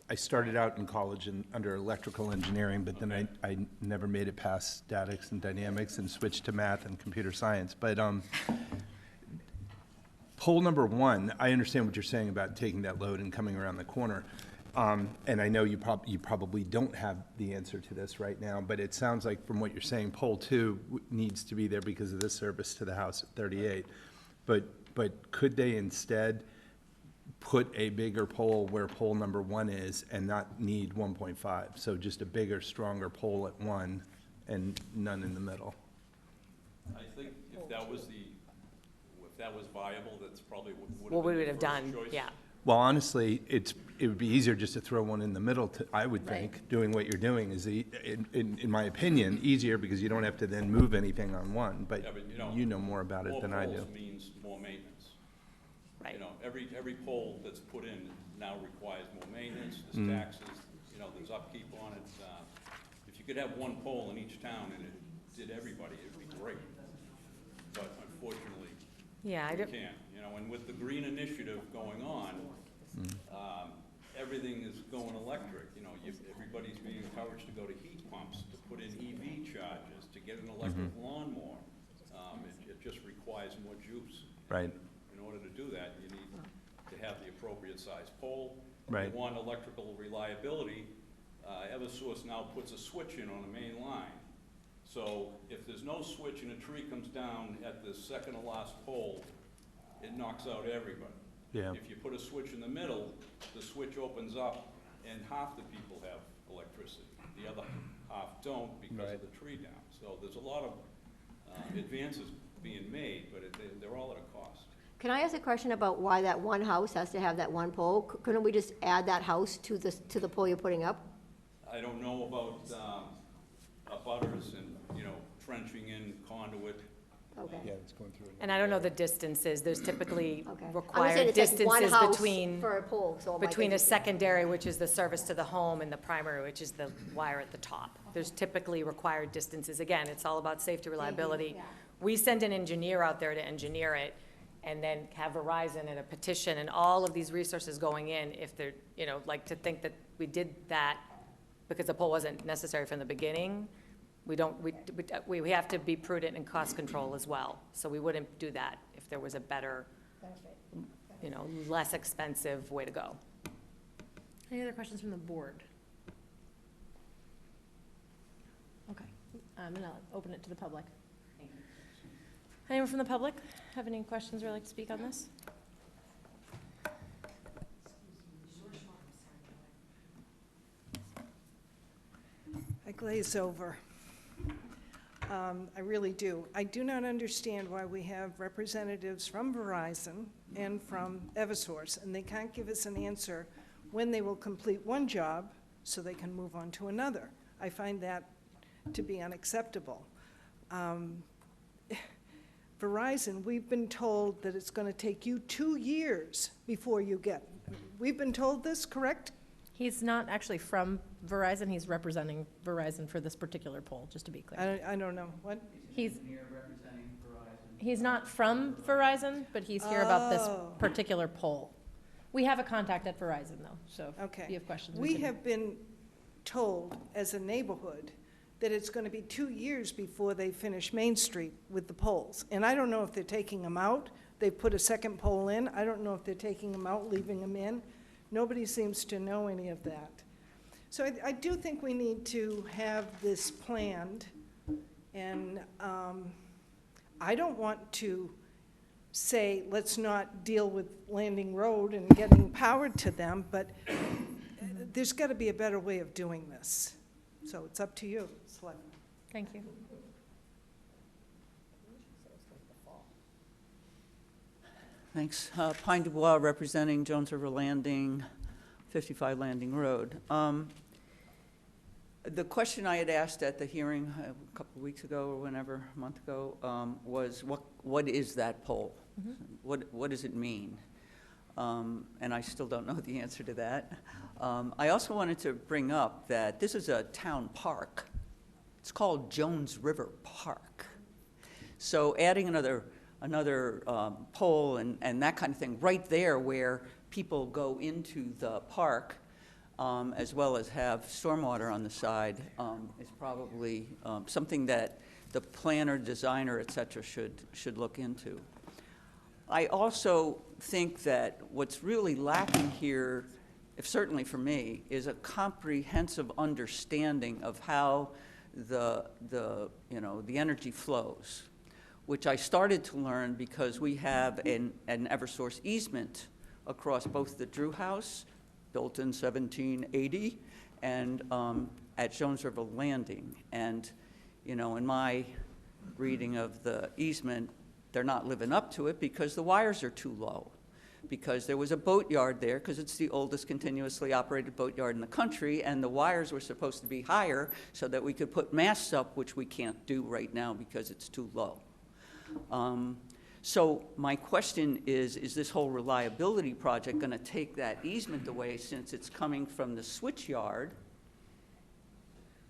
I started out in college under electrical engineering, but then I never made it past statics and dynamics and switched to math and computer science. But pole number one, I understand what you're saying about taking that load and coming around the corner. And I know you probably don't have the answer to this right now, but it sounds like from what you're saying, pole two needs to be there because of the service to the house at 38. But could they instead put a bigger pole where pole number one is and not need 1.5? So just a bigger, stronger pole at one and none in the middle? I think if that was viable, that's probably What would we have would been have the done, first choice. yeah. Well, honestly, it would be easier just to throw one in the middle, I would Right. think. Doing what you're doing is, in my opinion, easier because you don't have to then move anything on one, but Yeah, but you know more about it More than I do. poles means more maintenance. Right. You know, every pole that's put in now requires more maintenance, Mm. there's taxes, there's upkeep on it. If you could have one pole in each town and it did everybody, it'd be great. But unfortunately, Yeah, I we don't, can't. And with the green initiative going on, everything is going electric. Everybody's being encouraged to go to heat pumps, to put in EV chargers, to get an electric lawnmower. It just requires more juice. Right. In order to do that, you need to have the appropriate size pole. Right. If you want electrical reliability, Eversource now puts a switch in on the main line. So if there's no switch and a tree comes down at the second to last pole, it knocks out everybody. Yeah. If you put a switch in the middle, the switch opens up and half the people have electricity. The other half don't because of the tree down. So there's a lot of advances being made, but they're all at a cost. Can I ask a question about why that one house has to have that one pole? Couldn't we just add that house to the pole you're putting up? I don't know about abutters and, trenching in conduit. Okay. Yeah, it's going through. and I don't know the distances. There's typically Okay. I'm just saying required it's like one distances house between, for a pole, so it might between be- a secondary, which is the service to the home, and the primary, which is the wire at the top. There's typically required distances. Again, it's all about safety, reliability. yeah. We send an engineer out there to engineer it, and then have Verizon and a petition and all of these resources going in if they're, like to think that we did that because the pole wasn't necessary from the beginning. We have to be prudent in cost control as well. So we wouldn't do that if there was a better, less expensive way to go. Any other questions from the board? Okay, I'm gonna open it to the public. Anyone from the public have any questions or like to speak on this? I glaze over. I really do. I do not understand why we have representatives from Verizon and from Eversource, and they can't give us an answer when they will complete one job so they can move on to another. I find that to be unacceptable. Verizon, we've been told that it's going to take you 2 years before you get. We've been told this, correct? He's not actually from Verizon, he's representing Verizon for this particular poll, just to be clear. I don't know. What? He's not from Verizon, but he's here about this Oh. particular poll. We have a contact at Verizon, though, so Okay. if you have questions. We can- have been told as a neighborhood that it's going to be 2 years before they finish Main Street with the poles. And I don't know if they're taking them out. They put a second pole in. I don't know if they're taking them out, leaving them in. Nobody seems to know any of that. So I do think we need to have this planned. And I don't want to say, let's not deal with Landing Road and getting power to them, but there's got to be a better way of doing this. So it's up to you, Selectmen. Thank you. Thanks. Pine Dubois, representing Jones River Landing, 55 Landing Road. The question I had asked at the hearing a couple of weeks ago or whenever, a month ago, was what is that pole? What does it mean? And I still don't know the answer to that. I also wanted to bring up that this is a town park. It's called Jones River Park. So adding another pole and that kind of thing right there where people go into the park, as well as have stormwater on the side, is probably something that the planner, designer, et cetera, should look into. I also think that what's really lacking here, if certainly for me, is a comprehensive understanding of how the energy flows, which I started to learn because we have an Eversource easement across both the Drew House, built in 1780, and at Jones River Landing. And, in my reading of the easement, they're not living up to it because the wires are too low. Because there was a boatyard there, because it's the oldest continuously operated boatyard in the country, and the wires were supposed to be higher so that we could put masts up, which we can't do right now because it's too low. So my question is this whole reliability project going to take that easement away since it's coming from the switch yard,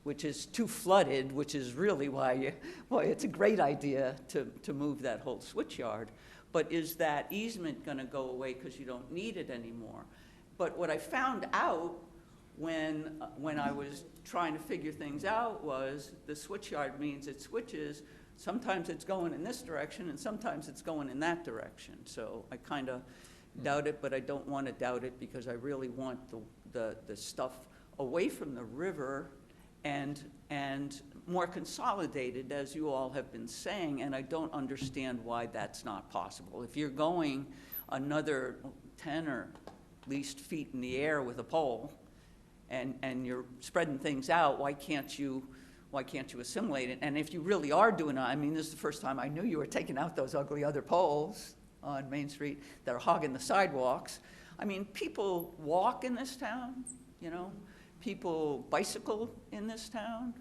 which is too flooded, which is really why it's a great idea to move that whole switch yard. But is that easement going to go away because you don't need it anymore? But what I found out when I was trying to figure things out was the switch yard means it switches. Sometimes it's going in this direction, and sometimes it's going in that direction. So I kind of doubt it, but I don't want to doubt it because I really want the stuff away from the river and more consolidated, as you all have been saying, and I don't understand why that's not possible. If you're going another 10 or at least feet in the air with a pole, and you're spreading things out, why can't you assimilate it? And if you really are doing it, I mean, this is the first time I knew you were taking out those ugly other poles on Main Street that are hogging the sidewalks. I mean, people walk in this town, people bicycle in this town.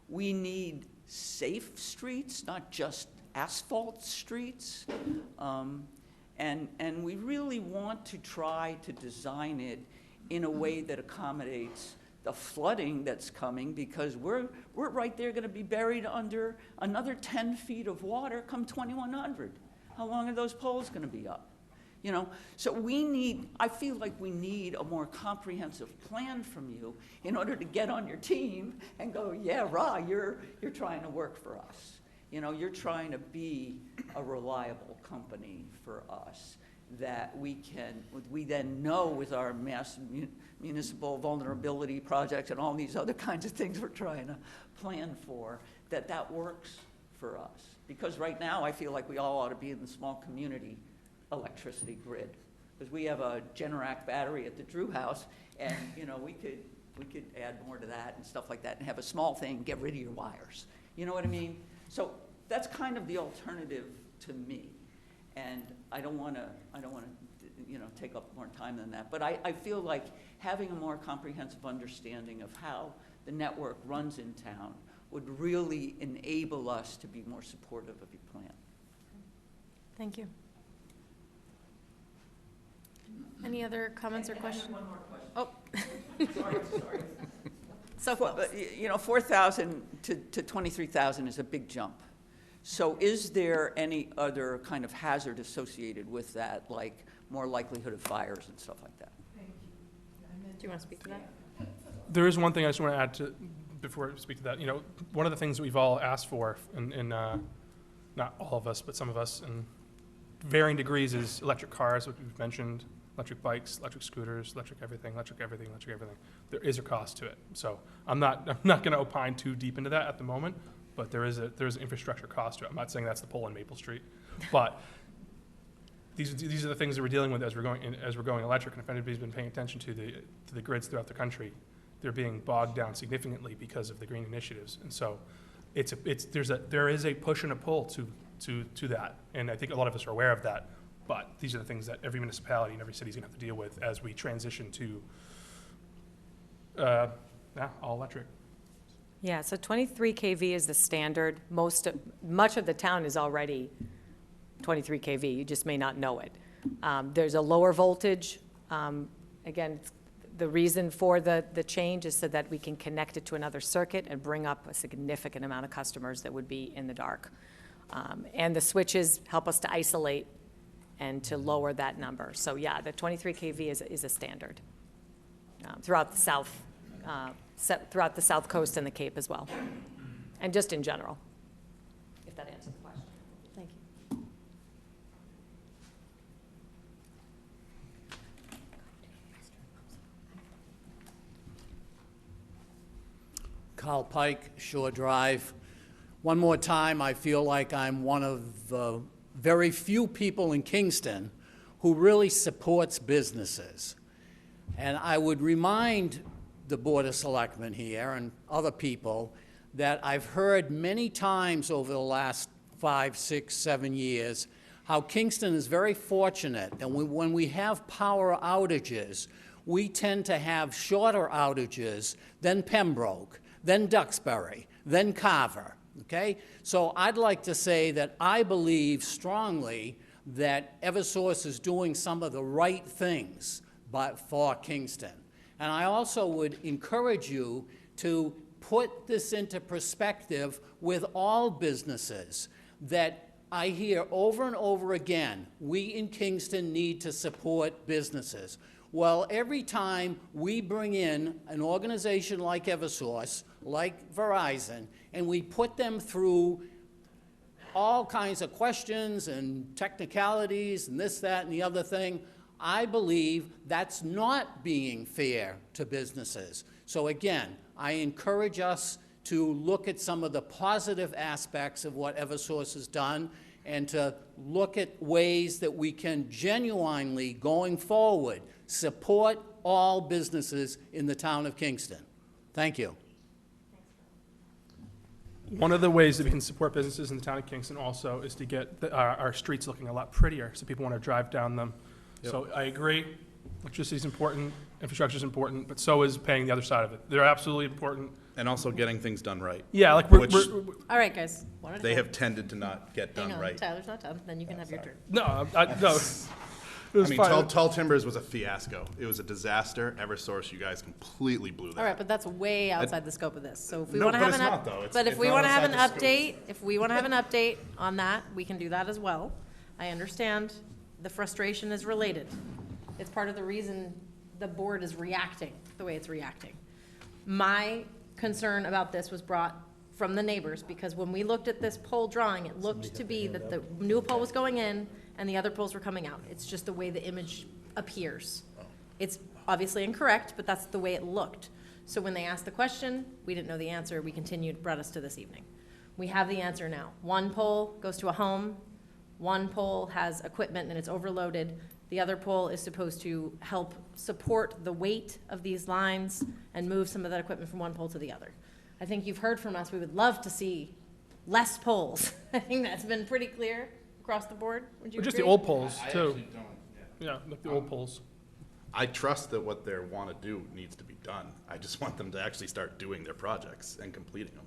We need safe streets, not just asphalt streets. And we really want to try to design it in a way that accommodates the flooding that's coming, because we're right there going to be buried under another 10 feet of water come 2100. How long are those poles going to be up? So I feel like we need a more comprehensive plan from you in order to get on your team and go, yeah, rah, you're trying to work for us. You're trying to be a reliable company for us that we then know with our mass municipal vulnerability projects and all these other kinds of things we're trying to plan for, that works for us. Because right now I feel like we all ought to be in the small community electricity grid, because we have a Generac battery at the Drew House, and we could add more to that and stuff like that, and have a small thing, get rid of your wires. You know what I mean? So that's kind of the alternative to me, and I don't want to take up more time than that. But I feel like having a more comprehensive understanding of how the network runs in town would really enable us to be more supportive of your plan. Thank you. Any other comments or questions? One more question. Oh. Sorry. So close. 4,000 to 23,000 is a big jump. So is there any other kind of hazard associated with that, like more likelihood of fires and stuff like that? Do you want to speak to that? There is one thing I just want to add to, before I speak to that. One of the things that we've all asked for, and not all of us, but some of us in varying degrees, is electric cars, which we've mentioned, electric bikes, electric scooters, electric everything. There is a cost to it. So I'm not going to opine too deep into that at the moment, but there's an infrastructure cost to it. I'm not saying that's the pole on Maple Street, but these are the things that we're dealing with as we're going electric. And if anybody's been paying attention to the grids throughout the country, they're being bogged down significantly because of the green initiatives. And so there is a push and a pull to that. And I think a lot of us are aware of that. But these are the things that every municipality and every city is going to have to deal with as we transition to all electric. Yeah, so 23 kV is the standard. Much of the town is already 23 kV. You just may not know it. There's a lower voltage. Again, the reason for the change is so that we can connect it to another circuit and bring up a significant amount of customers that would be in the dark. And the switches help us to isolate and to lower that number. So yeah, the 23 kV is a standard throughout the South Coast and the Cape as well, and just in general, if that answers the question. Thank you. Carl Pike, Shore Drive. One more time, I feel like I'm one of the very few people in Kingston who really supports businesses. And I would remind the Board of Selectmen here and other people that I've heard many times over the last 5, 6, 7 years how Kingston is very fortunate, and when we have power outages, we tend to have shorter outages than Pembroke, then Duxbury, then Carver. Okay? So I'd like to say that I believe strongly that Eversource is doing some of the right things for Kingston. And I also would encourage you to put this into perspective with all businesses that I hear over and over again, we in Kingston need to support businesses. Well, every time we bring in an organization like Eversource, like Verizon, and we put them through all kinds of questions and technicalities and this, that, and the other thing, I believe that's not being fair to businesses. So again, I encourage us to look at some of the positive aspects of what Eversource has done and to look at ways that we can genuinely, going forward, support all businesses in the town of Kingston. Thank you. One of the ways that we can support businesses in the town of Kingston also is to get our streets looking a lot prettier, so people want to drive down them. Yep. So I agree, electricity is important, infrastructure is important, but so is paying the other side of it. They're absolutely important. And also getting things done right. Yeah, like we're All right, guys. they have tended to not get done Hang on, right. Tyler's not done, then you can have your turn. No, no. It was I mean, fine. Tall Timbers was a fiasco. It was a disaster. Eversource, you guys completely blew that. All right, but that's way outside the scope of this. So if we No, want to but have it's an not, though. It's- but if it's we not want to have an outside the scope. update, if we want to have an update on that, we can do that as well. I understand the frustration is related. It's part of the reason the board is reacting the way it's reacting. My concern about this was brought from the neighbors, because when we looked at this pole drawing, it looked to be that the new pole was going in and the other poles were coming out. It's just the way the image appears. It's obviously incorrect, but that's the way it looked. So when they asked the question, we didn't know the answer. We continued, brought us to this evening. We have the answer now. One pole goes to a home. One pole has equipment and it's overloaded. The other pole is supposed to help support the weight of these lines and move some of that equipment from one pole to the other. I think you've heard from us, we would love to see less poles. I think that's been pretty clear across the board. Would you Just agree? the old poles, I too. actually don't, Yeah, like the old poles. I trust that what they want to do needs to be done. I just want them to actually start doing their projects and completing them.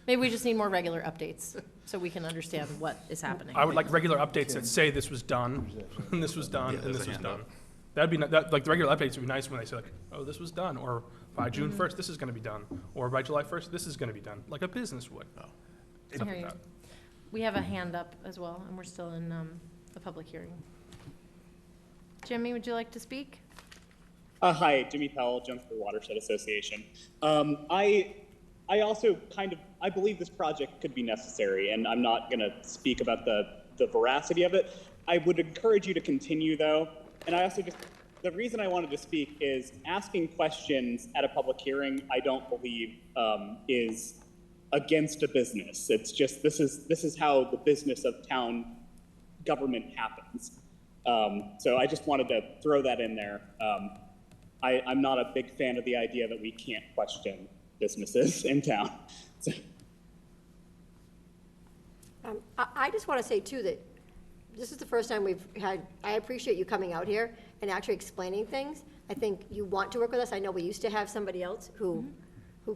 Maybe we just need more regular updates so we can understand what is happening. I would like regular updates that say this was done, and this was done, Yeah, and there's this a was handout. done. That'd be, like, the regular updates would be nice when they say like, oh, this was done, or by June 1st, this is gonna be done, or by July 1st, this is gonna be done, like a business would. Oh. I Stuff hear like you. that. We have a hand up as well, and we're still in the public hearing. Jimmy, would you like to speak? Hi, Jimmy Powell, Jonesboro Watershed Association. I also I believe this project could be necessary, and I'm not going to speak about the veracity of it. I would encourage you to continue, though. And I also the reason I wanted to speak is asking questions at a public hearing, I don't believe is against a business. It's just, this is how the business of town government happens. So I just wanted to throw that in there. I'm not a big fan of the idea that we can't question businesses in town. So, I just want to say too that this is the first time I appreciate you coming out here and actually explaining things. I think you want to work with us. I know we used to have somebody else who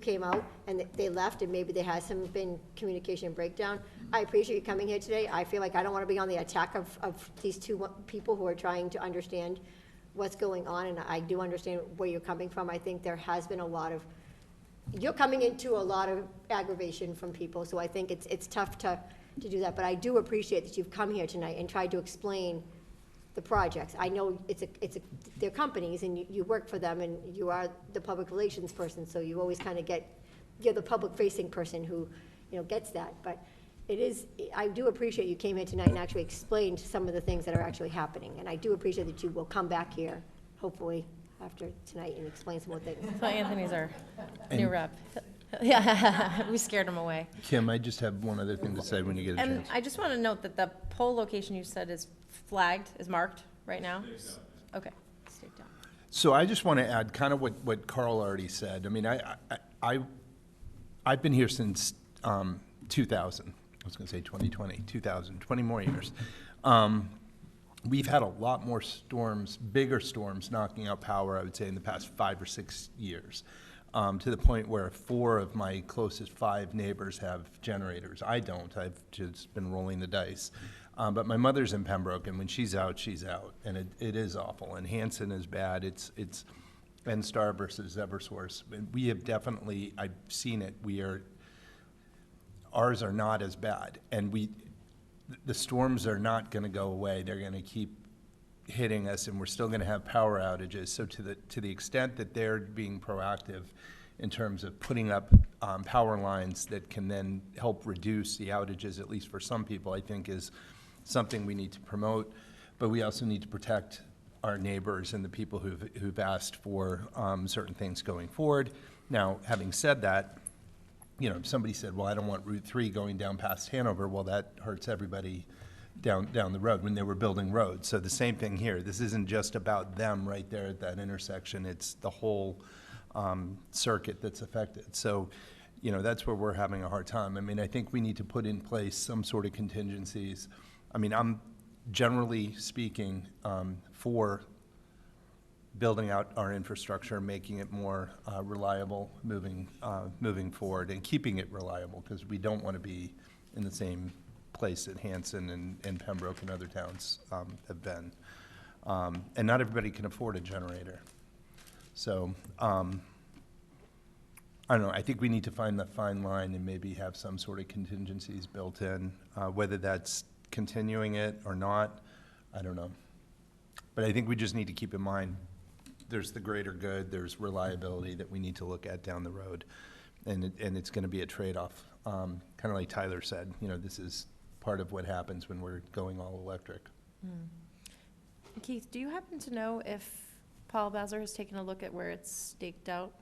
came out and they left and maybe there has been communication breakdown. I appreciate you coming here today. I feel like I don't want to be on the attack of these two people who are trying to understand what's going on, and I do understand where you're coming from. I think there has been you're coming into a lot of aggravation from people, so I think it's tough to do that, but I do appreciate that you've come here tonight and tried to explain the projects. I know they're companies and you work for them and you are the public relations person, so you always kind of you're the public facing person who, gets that, but I do appreciate you came here tonight and actually explained some of the things that are actually happening, and I do appreciate that you will come back here, hopefully, after tonight and explain some more things. So Anthony's our new rep. Yeah, we scared him away. Kim, I just have one other thing to say when you get a And chance. I just want to note that the poll location you said is flagged, is marked right now? Okay, staked out. So I just want to add kind of what Carl already said. I mean, I've been here since 2000. I was going to say 2020, 2000, 20 more years. We've had a lot more storms, bigger storms, knocking out power, I would say, in the past 5 or 6 years, to the point where 4 of my closest 5 neighbors have generators. I don't. I've just been rolling the dice. But my mother's in Pembroke, and when she's out, and it is awful. And Hanson is bad. It's N-Star versus Eversource. We have definitely, I've seen it. Ours are not as bad, and the storms are not going to go away. They're going to keep hitting us, and we're still going to have power outages. So to the extent that they're being proactive in terms of putting up power lines that can then help reduce the outages, at least for some people, I think is something we need to promote. But we also need to protect our neighbors and the people who've asked for certain things going forward. Now, having said that, somebody said, well, I don't want Route 3 going down past Hanover. Well, that hurts everybody down the road when they were building roads. So the same thing here. This isn't just about them right there at that intersection. It's the whole circuit that's affected. So, that's where we're having a hard time. I mean, I think we need to put in place some sort of contingencies. I mean, I'm generally speaking for building out our infrastructure, making it more reliable moving forward, and keeping it reliable, because we don't want to be in the same place that Hanson and Pembroke and other towns have been. And not everybody can afford a generator. So I don't know, I think we need to find the fine line and maybe have some sort of contingencies built in, whether that's continuing it or not, I don't know. But I think we just need to keep in mind there's the greater good, there's reliability that we need to look at down the road, and it's going to be a trade-off. Kind of like Tyler said, this is part of what happens when we're going all electric. Keith, do you happen to know if Paul Bowser has taken a look at where it's staked out?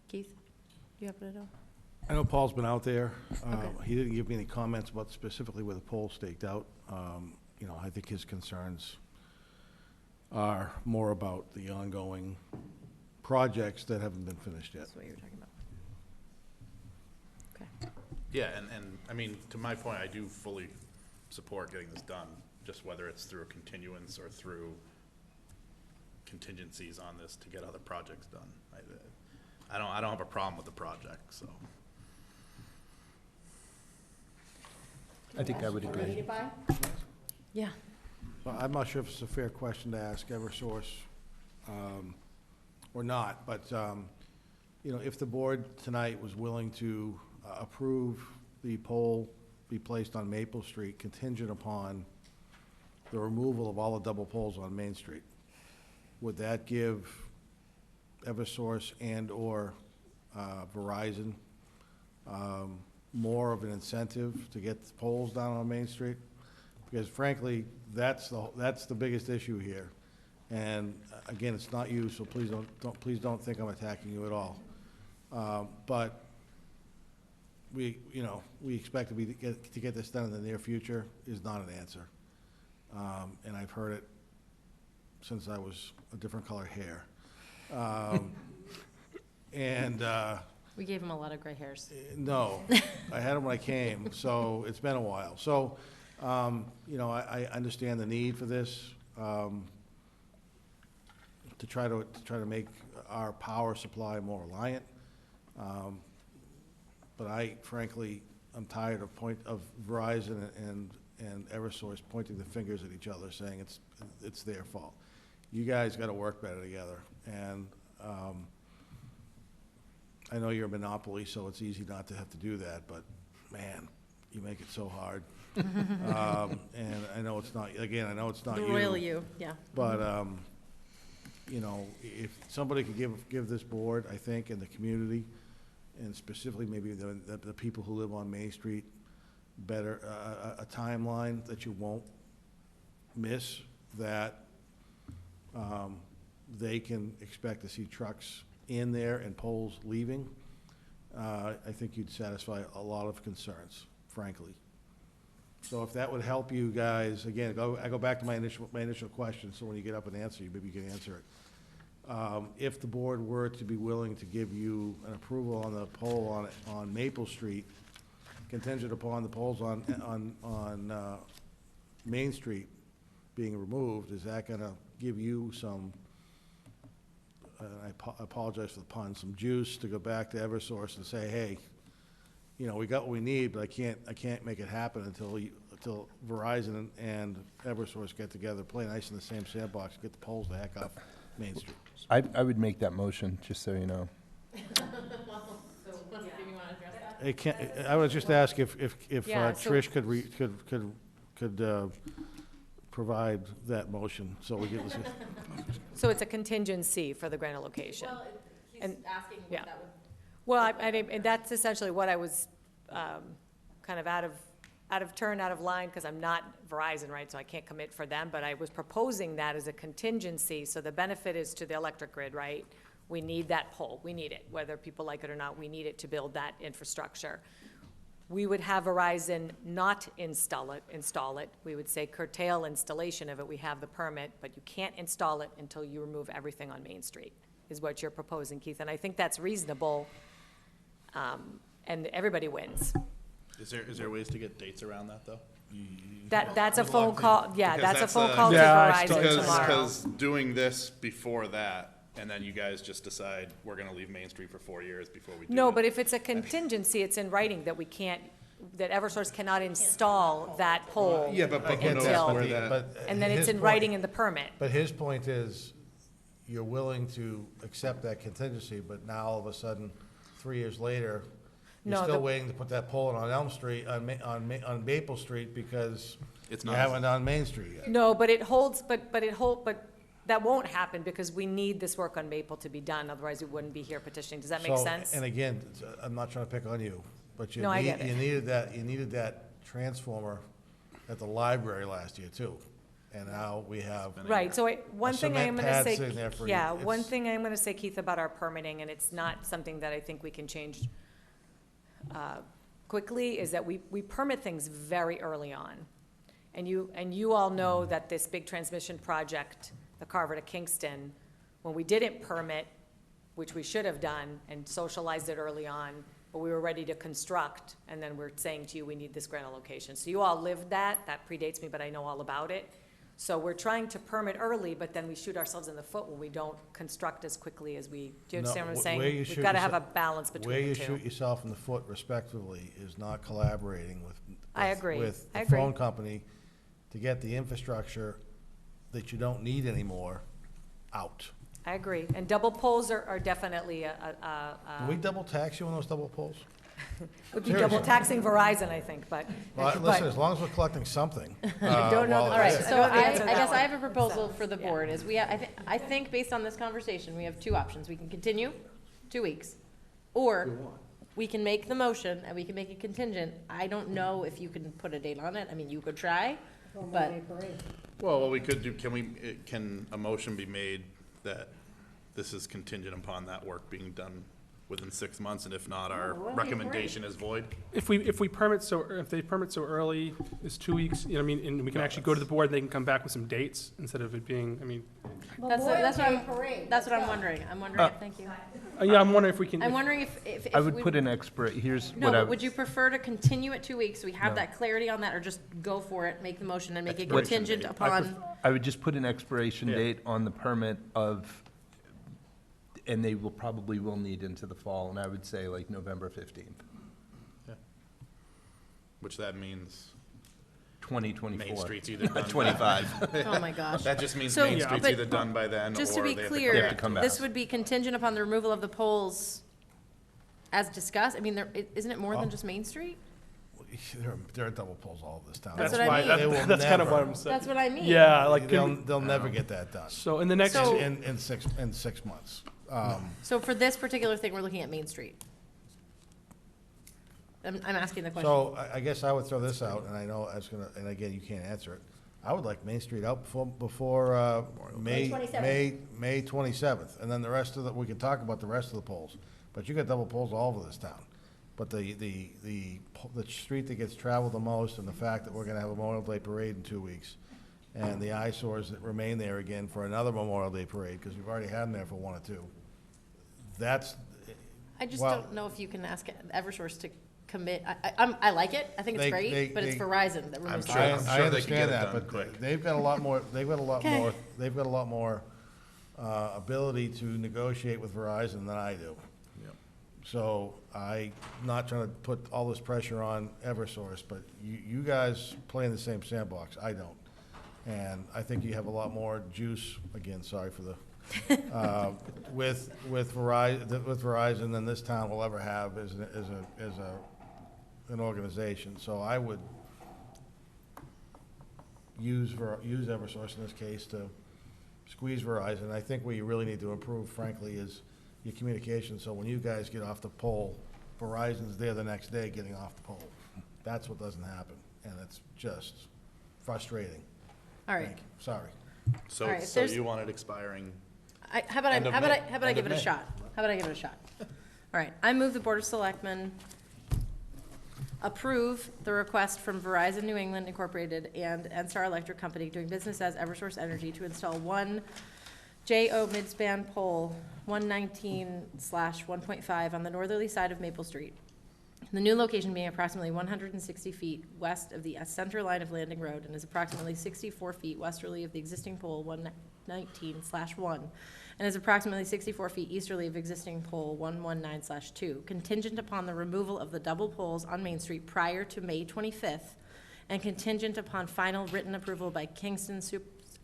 Keith, do you happen to know? I know Paul's been out there. Okay. He didn't give me any comments about specifically where the pole's staked out. I think his concerns are more about the ongoing projects that haven't been finished yet. That's what you were talking about. Okay. Yeah, and I mean, to my point, I do fully support getting this done, just whether it's through a continuance or through contingencies on this to get other projects done. I don't have a problem with the project, so. I think I would agree. Ready to buy? Yeah. Well, I'm not sure if it's a fair question to ask Eversource or not, but, if the board tonight was willing to approve the pole be placed on Maple Street contingent upon the removal of all the double poles on Main Street, would that give Eversource and/or Verizon more of an incentive to get the poles down on Main Street? Because frankly, that's the biggest issue here. And again, it's not you, so please don't think I'm attacking you at all. But we expect to get this done in the near future is not an answer. And I've heard it since I was a different color hair. And, We gave him a lot of gray hairs. no, I had them when I came, so it's been a while. So, you know, I understand the need for this, to try to make our power supply more reliant. But I frankly, I'm tired of Verizon and Eversource pointing the fingers at each other, saying it's their fault. You guys gotta work better together, and, I know you're a monopoly, so it's easy not to have to do that, but man, you make it so hard. And I know it's not, again, I know it's not The you. royal you, yeah. But, you know, if somebody could give this board, I think, and the community, and specifically maybe the people who live on Main Street, better, a timeline that you won't miss, that they can expect to see trucks in there and poles leaving, I think you'd satisfy a lot of concerns, frankly. So if that would help you guys, again, I go back to my initial question, so when you get up and answer, maybe you can answer it. If the board were to be willing to give you an approval on the pole on Maple Street, contingent upon the poles on Main Street being removed, is that gonna give you some, I apologize for the pun, some juice to go back to Eversource and say, hey, you know, we got what we need, but I can't make it happen until Verizon and Eversource get together, play nice in the same sandbox, get the poles the heck off Main Street. I would make that motion, just so you know. It can't, I would just ask if Yeah, so- Trish could provide that motion, so we get this. So it's a contingency for the grant location. he's And- asking yeah. that would. Well, and that's essentially what I was kind of out of turn, out of line, because I'm not Verizon, right, so I can't commit for them, but I was proposing that as a contingency, so the benefit is to the electric grid, right? We need that pole, we need it, whether people like it or not, we need it to build that infrastructure. We would have Verizon not install it, we would say curtail installation of it, we have the permit, but you can't install it until you remove everything on Main Street, is what you're proposing, Keith, and I think that's reasonable, and everybody wins. Is there ways to get dates around that, though? That's a phone call, yeah, Because that's a phone that's call to Yeah, Verizon tomorrow. Because doing this before that, and then you guys just decide, we're gonna leave Main Street for 4 years before we do No, it. but if it's a contingency, it's in writing that we can't, that Eversource cannot install that pole Yeah, but I who get knows that, where but that? but and then it's his in point- writing in the permit. But his point is, you're willing to accept that contingency, but now all of a sudden, 3 years later, you're No, still the- waiting to put that pole in on Elm Street, on Maple Street, because It's you not- haven't on Main Street yet. No, but that won't happen because we need this work on Maple to be done, otherwise we wouldn't be here petitioning. Does that make So, sense? And again, I'm not trying to pick on you, but No, I get it. you needed that transformer at the library last year too. And now we have. Right, so one A thing I am cement gonna pad say, sitting there for yeah, you. one It's- thing I'm gonna say, Keith, about our permitting, and it's not something that I think we can change quickly, is that we permit things very early on. And you all know that this big transmission project, the Carver to Kingston, when we didn't permit, which we should have done, and socialized it early on, but we were ready to construct, and then we're saying to you, we need this grant location. So you all lived that predates me, but I know all about it. So we're trying to permit early, but then we shoot ourselves in the foot when we don't construct as quickly as we, do you No, understand what I'm where saying? you We've shoot gotta have a yourself- balance Where between you the two. shoot yourself in the foot respectively is not collaborating with. I agree. With I the agree. phone company to get the infrastructure that you don't need anymore out. I agree, and double poles are definitely Can we double tax you on those double poles? would be double taxing Verizon, I think, but. Well, but- listen, as long as we're collecting something. don't know while the All right, it's- so I know the I answer to that guess one. I have a proposal for the board, is I think based on this conversation, we have two options. We can continue 2 weeks, or we can make the motion and we can make it contingent. I don't know if you can put a date on it. I mean, you could try, but Well, what we could do, can a motion be made that this is contingent upon that work being done within 6 months, and if not, our recommendation is void. If they permit so early, it's 2 weeks, you know what I mean, and we can actually go to the board, and they can come back with some dates instead of it being, I mean, That's what I'm wondering. Thank you. yeah, I'm wondering if we can. I'm wondering if I would we- put an here's No, what I. but would you prefer to continue it 2 weeks, so we have No. that clarity on that, or just go for it, make the motion and make it Expiration contingent date. upon? I would just put an expiration Yeah. date on the permit and they will need into the fall, and I would say like November 15th, Which that means 2024. Main Street's either done. 25. Oh, my gosh. That just means So- Main Yeah. Street's but either done by then, or Just to be they have clear, They have to come back. this would be contingent upon the removal of the poles as discussed? I mean, isn't it more than just Main Street? There are double poles all over this town. That's what I mean. They will That's kind of never- what I'm saying. That's what I mean. Yeah, like, They'll never get that done. so in the next, So- In 6 months. So for this particular thing, we're looking at Main Street. I'm asking the question. So I guess I would throw this out, and I know that's gonna, and again, you can't answer it. I would like Main Street out before May 27th, and then the rest of we can talk about the rest of the poles. But you got double poles all over this town. But the street that gets traveled the most, and the fact that we're gonna have a Memorial Day parade in 2 weeks, and the eyesores that remain there again for another Memorial Day parade, because we've already had them there for 1 or 2. That's, I just well- don't know if you can ask Eversource to commit. I like it. I think it's They- great, but it's Verizon that removes the sure- poles. I I'm they could get understand it that, done but quick. they've got a lot more, Okay. ability to negotiate with Verizon than I do. Yep. So I'm not trying to put all this pressure on Eversource, but you guys play in the same sandbox. I don't. And I think you have a lot more juice, again, sorry for the, with Verizon than this town will ever have as an organization. So I would use Eversource in this case to squeeze Verizon. I think what you really need to improve, frankly, is your communication, so when you guys get off the pole, Verizon's there the next day getting off the pole. That's what doesn't happen, and it's just frustrating. All right. Thank you. Sorry. So, All right, if so there's- you want it expiring? How about I End of give May. it End a of May. shot? How about I give it a shot? All right, I move the Board of Selectmen approve the request from Verizon New England Incorporated and NSTAR Electric Company doing business as Eversource Energy to install one JO midspan pole 119/1.5 on the northerly side of Maple Street. The new location being approximately 160 feet west of the center line of Landing Road and is approximately 64 feet westerly of the existing pole 119/1 and is approximately 64 feet easterly of existing pole 119/2, contingent upon the removal of the double poles on Main Street prior to May 25th, and contingent upon final written approval by Kingston Streets,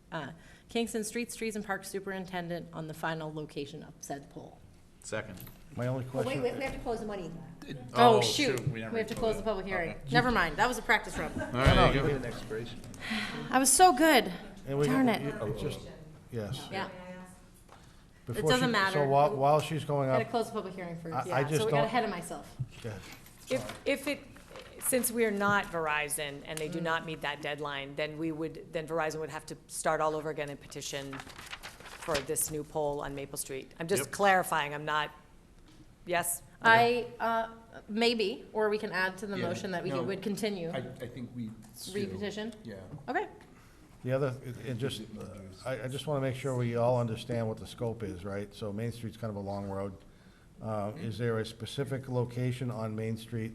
Trees, and Parks Superintendent on the final location of said pole. Second. My only Well, question. wait, we have to close the money. Oh, Oh, shoot, shoot, we we never have to voted. close the public hearing. Okay. Never mind, that was a practice run. All right, you go. An expiration. I was so good. And we- Darn it. Just, yes. Yeah, Before doesn't she- matter. So while she's going gotta up, close the public hearing first. I just So we got don't- ahead of myself. yeah, Since we're not Verizon and they do not meet that deadline, then Verizon would have to start all over again and petition for this new pole on Maple Street. I'm just Yep. clarifying, I'm not, yes? Maybe, or we can add to the Yeah, motion that we no, would continue. I think we. Re-petition? Yeah. Okay. the other, I just want to make sure we all understand what the scope is, right? So Main Street's kind of a long road. Is there a specific location on Main Street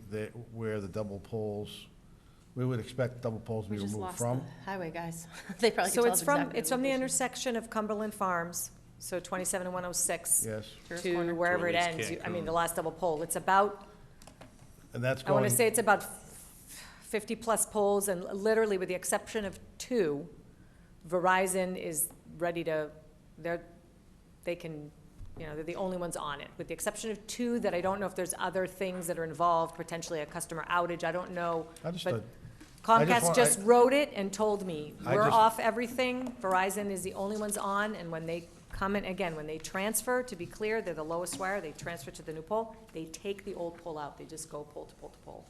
where the double poles, we would expect double poles to We be just removed lost from? the highway guys. They probably So can tell it's us from, exactly it's from the location. intersection of Cumberland Farms, so 27 and 106. Yes, Tourist To corner. wherever it To at ends, least I mean, Cancun. the last double pole. It's about, and that's I want going, to say it's about 50-plus poles, and literally, with the exception of 2, Verizon is ready to, they can, they're the only ones on it, with the exception of 2 that I don't know if there's other things that are involved, potentially a customer outage, I don't know. Understood. But I just Comcast want- just wrote it and told me, I we're just- off everything, Verizon is the only ones on, and when they come in, again, when they transfer, to be clear, they're the lowest wire, they transfer to the new pole, they take the old pole out, they just go pole to pole to pole.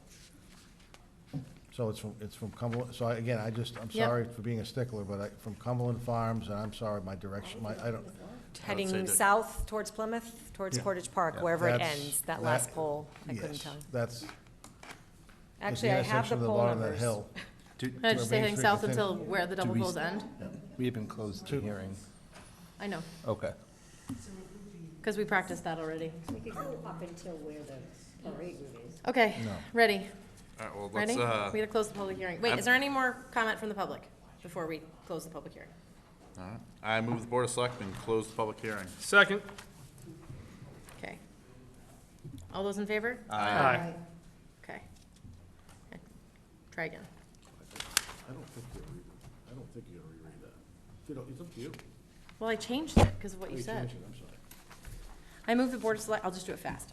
so it's from Cumberland, so I'm Yep. sorry for being a stickler, but from Cumberland Farms, and I'm sorry, my direction, I don't, heading that- south towards Plymouth, towards Portage Park, wherever it That's- ends, that last pole, I couldn't Yes, tell. that's. Actually, I have the intersection of pole bottom of that numbers. hill. Do- No, just stay Main heading Street south continue- until where the double we- poles end. We haven't closed the hearing. I know, Okay. because we practiced that already. We could go up until where the parade route is. Okay, ready? All right, well, Ready? let's, We gotta close the public hearing. Wait, is there any more comment from the public before we close the public hearing? all right. I move the Board of Selectmen close the public hearing. Second. Okay. All those in favor? Aye. Okay. Okay. Try again. I don't think you're gonna reread that. It's up to you. Well, I changed it because of what you said. I'm sorry. I move the Board of I'll just do it fast.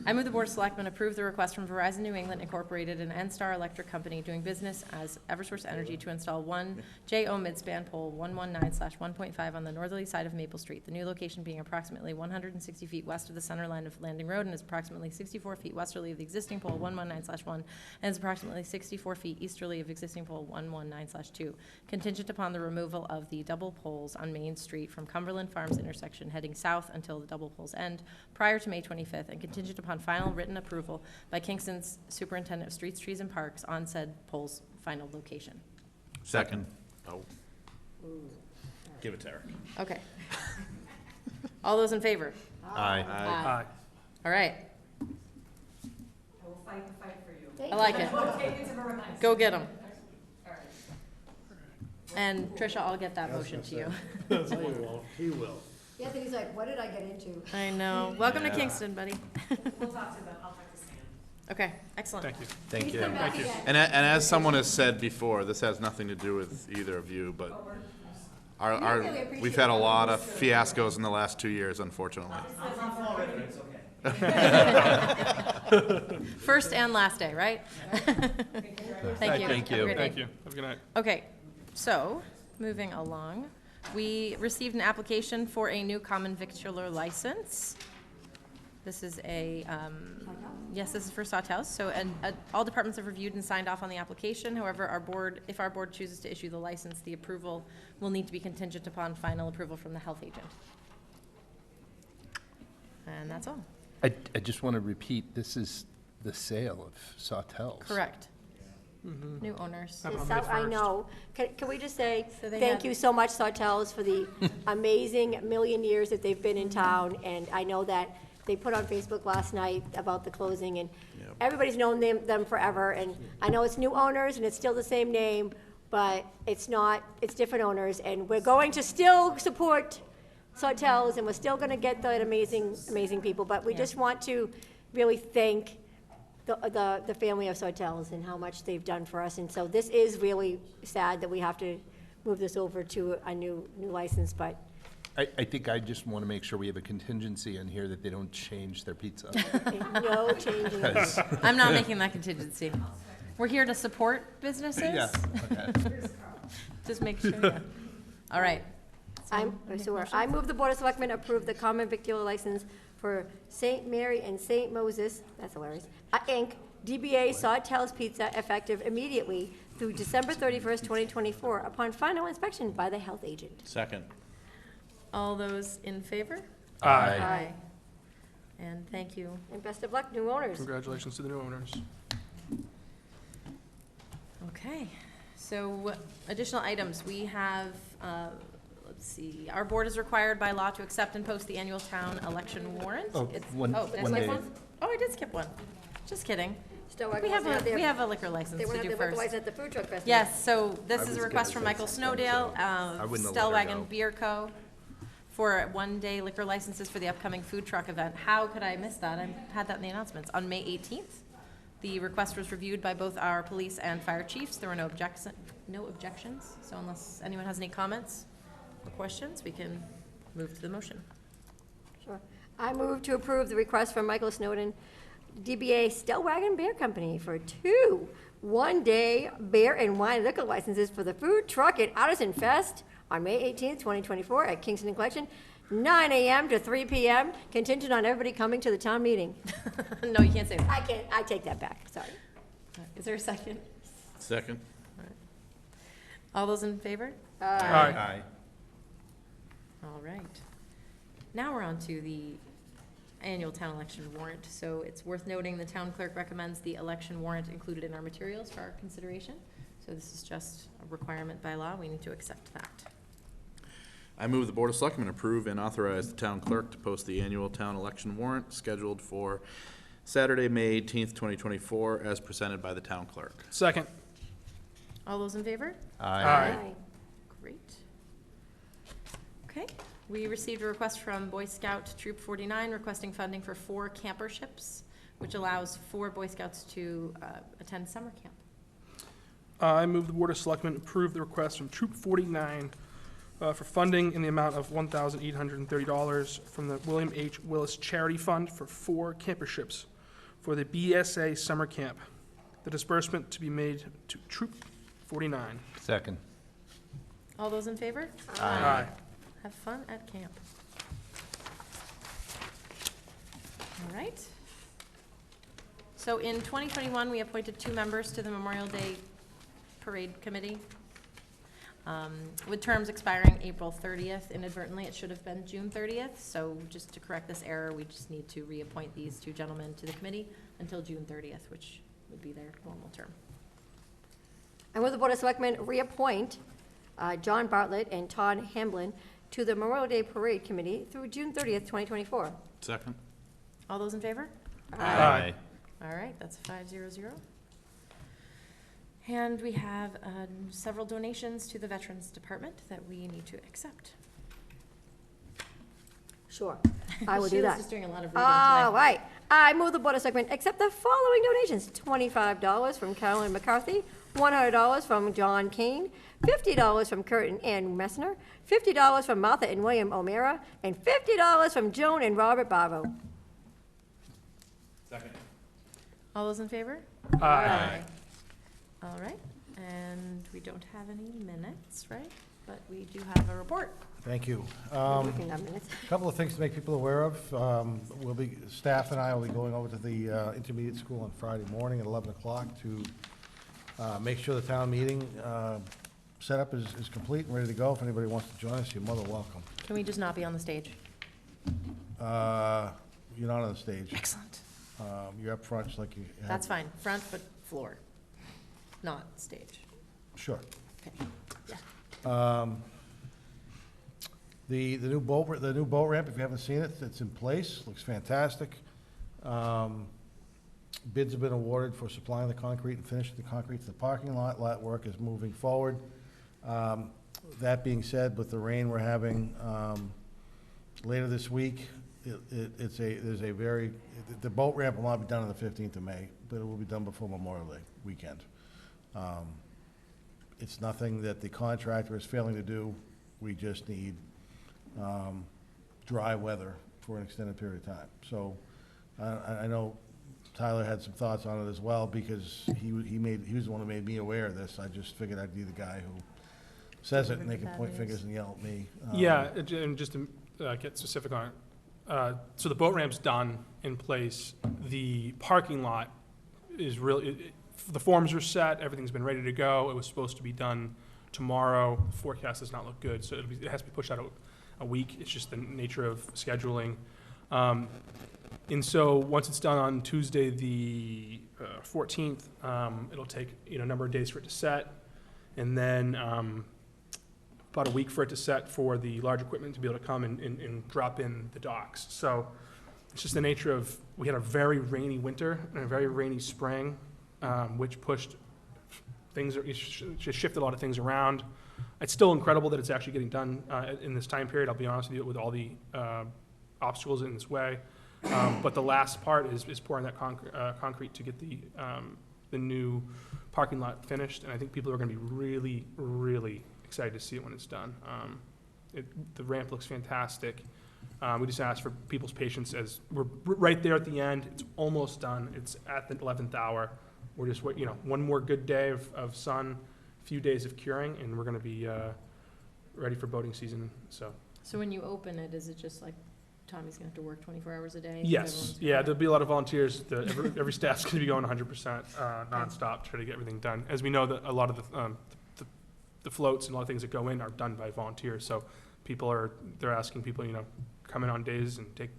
I move the Board of Selectmen approve the request from Verizon New England Incorporated and N-Star Electric Company doing business as Eversource Energy to install one JO midspan pole 119/1.5 on the northerly side of Maple Street. The new location being approximately 160 feet west of the center line of Landing Road and is approximately 64 feet westerly of the existing pole 119/1 and is approximately 64 feet easterly of existing pole 119/2, contingent upon the removal of the double poles on Main Street from Cumberland Farms intersection heading south until the double poles end prior to May 25th, and contingent upon final written approval by Kingston's Superintendent of Streets, Trees, and Parks on said pole's final location. Second. Oh. Give it to Eric. Okay. All those in favor? Aye. Aye. All right. I will fight the fight for you. I like it. Take it to Verizon. Go get them. And Tricia, I'll get that motion to you. He will. Yeah, then he's like, what did I get into? I know. Welcome to Kingston, buddy. We'll talk to them, I'll talk to Sam. Okay, excellent. Thank you. Thank you. Thank you. And as someone has said before, this has nothing to do with either of you, but we've had a lot of fiascos in the last 2 years, unfortunately. First and last day, right? Thank you. Thank you. Have a great day. Thank you. Have a good night. Okay, so, moving along, we received an application for a new common victular license. This is a, yes, this is for Sawtells, so, and all departments have reviewed and signed off on the application. However, if our board chooses to issue the license, the approval will need to be contingent upon final approval from the health agent. And that's all. I just want to repeat, this is the sale of Sawtells. Correct. New owners. How about So, May I 1st? know. Can we just say, So they thank had- you so much, Sawtells, for the amazing million years that they've been in town. And I know that they put on Facebook last night about the closing, and everybody's known them forever. And I know it's new owners, and it's still the same name, but it's not, it's different owners. And we're going to still support Sawtells, and we're still gonna get the amazing, amazing people. But we just want to really thank the family of Sawtells and how much they've done for us. And so this is really sad that we have to move this over to a new license, but I think I just want to make sure we have a contingency in here that they don't change their pizza. no changing. 'Cause- I'm not making that contingency. We're here to support businesses. Yeah, okay. Just make sure, yeah. All right. I move the Board of Selectmen approve the common victular license for St. Mary and St. Moses, that's hilarious, Inc., DBA Sawtells Pizza, effective immediately through December 31st, 2024, upon final inspection by the health agent. Second. All those in favor? Aye. And thank you. And best of luck, new owners. Congratulations to the new owners. Okay, so additional items. We have, let's see, our board is required by law to accept and post the annual town election warrant. Oh, It's- one- did I one skip day. one? Oh, I did skip one. Just kidding. Still, We have a liquor license They to want to do have their liquor first. license at the food truck festival. Yes, so this I is was a gonna request from say Michael something, Snowdale, I wouldn't have let her Stellwagen go. Beer Co. for one-day liquor licenses for the upcoming food truck event. How could I miss that? I had that in the announcements. On May 18th, the request was reviewed by both our police and fire chiefs. There were no objections, so unless anyone has any comments or questions, we can move to the motion. Sure. I move to approve the request from Michael Snowden, DBA Stellwagen Beer Company, for 2 one-day beer and wine liquor licenses for the food truck and artisan fest on May 18th, 2024 at Kingston and Collection, 9 a.m. to 3 p.m., contingent on everybody coming to the town meeting. No, you can't say that. I take that back, sorry. Is there a second? Second. All those in favor? Aye. Aye. All right. Now we're on to the annual town election warrant. So it's worth noting the town clerk recommends the election warrant included in our materials for our consideration. So this is just a requirement by law. We need to accept that. I move the Board of Selectmen approve and authorize the town clerk to post the annual town election warrant scheduled for Saturday, May 18th, 2024, as presented by the town clerk. Second. All those in favor? Aye. Great. Okay, we received a request from Boy Scout Troop 49 requesting funding for 4 camper ships, which allows 4 Boy Scouts to attend summer camp. I move the Board of Selectmen approve the request from Troop 49 for funding in the amount of $1,830 from the William H. Willis Charity Fund for 4 camper ships for the BSA summer camp. The disbursement to be made to Troop 49. Second. All those in favor? Aye. Have fun at camp. All right. So in 2021, we appointed 2 members to the Memorial Day Parade Committee. With terms expiring April 30th, inadvertently, it should have been June 30th. So just to correct this error, we just need to reappoint these 2 gentlemen to the committee until June 30th, which would be their normal term. I move the Board of Selectmen reappoint John Bartlett and Todd Hamblin to the Memorial Day Parade Committee through June 30th, 2024. Second. All those in favor? Aye. All right, that's 500. And we have several donations to the Veterans Department that we need to accept. Sure, I will do Sheila's that. just doing a lot of reading All tonight. right. I move the Board of Selectmen accept the following donations: $25 from Carolyn McCarthy, $100 from John Kane, $50 from Kurt and Ann Messner, $50 from Martha and William O'Mara, and $50 from Joan and Robert Barrow. Second. All those in favor? Aye. All right, and we don't have any minutes, right? But we do have a report. Thank you. Looking at minutes. A couple of things to make people aware of. Staff and I will be going over to the intermediate school on Friday morning at 11 o'clock to make sure the town meeting setup is complete and ready to go. If anybody wants to join us, you're more than welcome. Can we just not be on the stage? You're not on the stage. Excellent. You're up front, just like you have. That's fine, front but floor, not stage. Sure. Okay, yeah. The new boat ramp, if you haven't seen it, it's in place, looks fantastic. Bids have been awarded for supplying the concrete and finishing the concrete to the parking lot. Lot work is moving forward. That being said, with the rain we're having later this week, the boat ramp will not be done on the 15th of May, but it will be done before Memorial Day weekend. It's nothing that the contractor is failing to do. We just need dry weather for an extended period of time. So I know Tyler had some thoughts on it as well, because he was the one who made me aware of this. I just figured I'd be the guy who says it and they can point fingers and yell at me. Yeah, and just to get specific on it, so the boat ramp's done, in place. The parking lot is really, the forms are set, everything's been ready to go. It was supposed to be done tomorrow. The forecast does not look good, so it has to be pushed out a week. It's just the nature of scheduling. And so once it's done on Tuesday, the 14th, it'll take a number of days for it to set, and then about a week for it to set for the large equipment to be able to come and drop in the docks. So it's just the nature of, we had a very rainy winter and a very rainy spring, which pushed things, it just shifted a lot of things around. It's still incredible that it's actually getting done in this time period, I'll be honest with you, with all the obstacles in its way. But the last part is pouring that concrete to get the new parking lot finished, and I think people are gonna be really, really excited to see it when it's done. The ramp looks fantastic. We just ask for people's patience as we're right there at the end. It's almost done. It's at the 11th hour. We're just, one more good day of sun, a few days of curing, and we're gonna be ready for boating season, so. So when you open it, is it just like Tommy's gonna have to work 24 hours a day? Yes, yeah, there'll be a lot of volunteers. Every staff's gonna be going 100% nonstop to try to get everything done. As we know, that a lot of the floats and a lot of things that go in are done by volunteers, so they're asking people, come in on days and take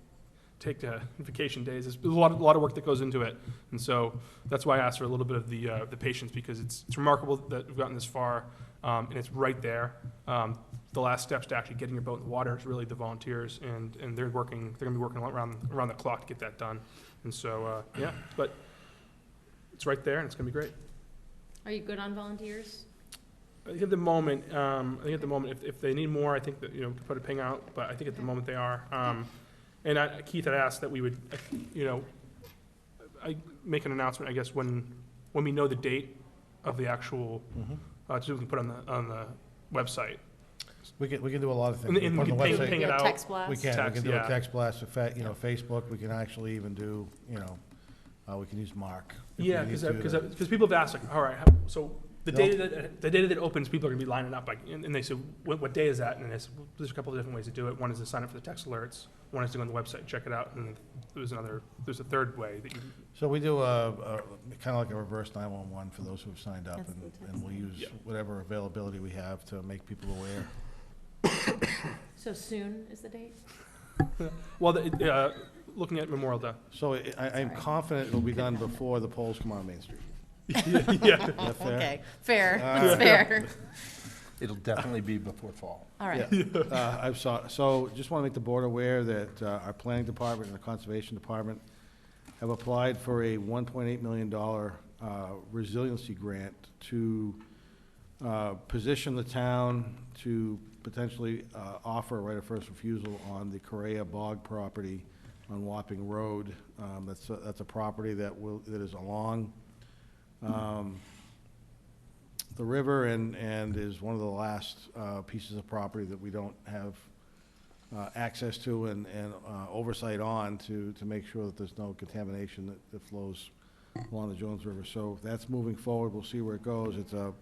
vacation days. There's a lot of work that goes into it. And so that's why I asked for a little bit of the patience, because it's remarkable that we've gotten this far, and it's right there. The last steps to actually getting your boat in the water is really the volunteers, and they're gonna be working around the clock to get that done. And so, yeah, but it's right there and it's gonna be great. Are you good on volunteers? I think at the moment, if they need more, I think that, we could put a ping out, but I think at the moment they are. And Keith had asked that we would, I make an announcement, I guess, when we know the date of the actual, so we can put on the website. We can do a lot of things. And we On can the ping website, it out. Text blast? We can Text, do a yeah. text blast, Facebook, we can actually even do, we can use Mark. if Yeah, we need to. because people have asked, like, all right, so the data that it opens, people are gonna be lining up, like, and they say, what day is that? And I said, well, there's a couple of different ways to do it. One is to sign up for the text alerts. One is to go on the website and check it out. And there's a third way that you. So we do kind of like a reverse 911 for those who have signed up, and we'll use whatever availability we have to make people aware. So soon is the date? Well, looking at Memorial Day. So I'm confident it'll be done before the polls come on Main Street. Yeah. Is that fair? Okay, fair, that's fair. It'll definitely be before fall. All right. So just want to make the board aware that our planning department and the conservation department have applied for a $1.8 million resiliency grant to position the town to potentially offer a right of first refusal on the Correa Bog property on Wapping Road. That's a property that is along the river and is one of the last pieces of property that we don't have access to and oversight on to make sure that there's no contamination that flows along the Jones River. So that's moving forward. We'll see where it goes. It's a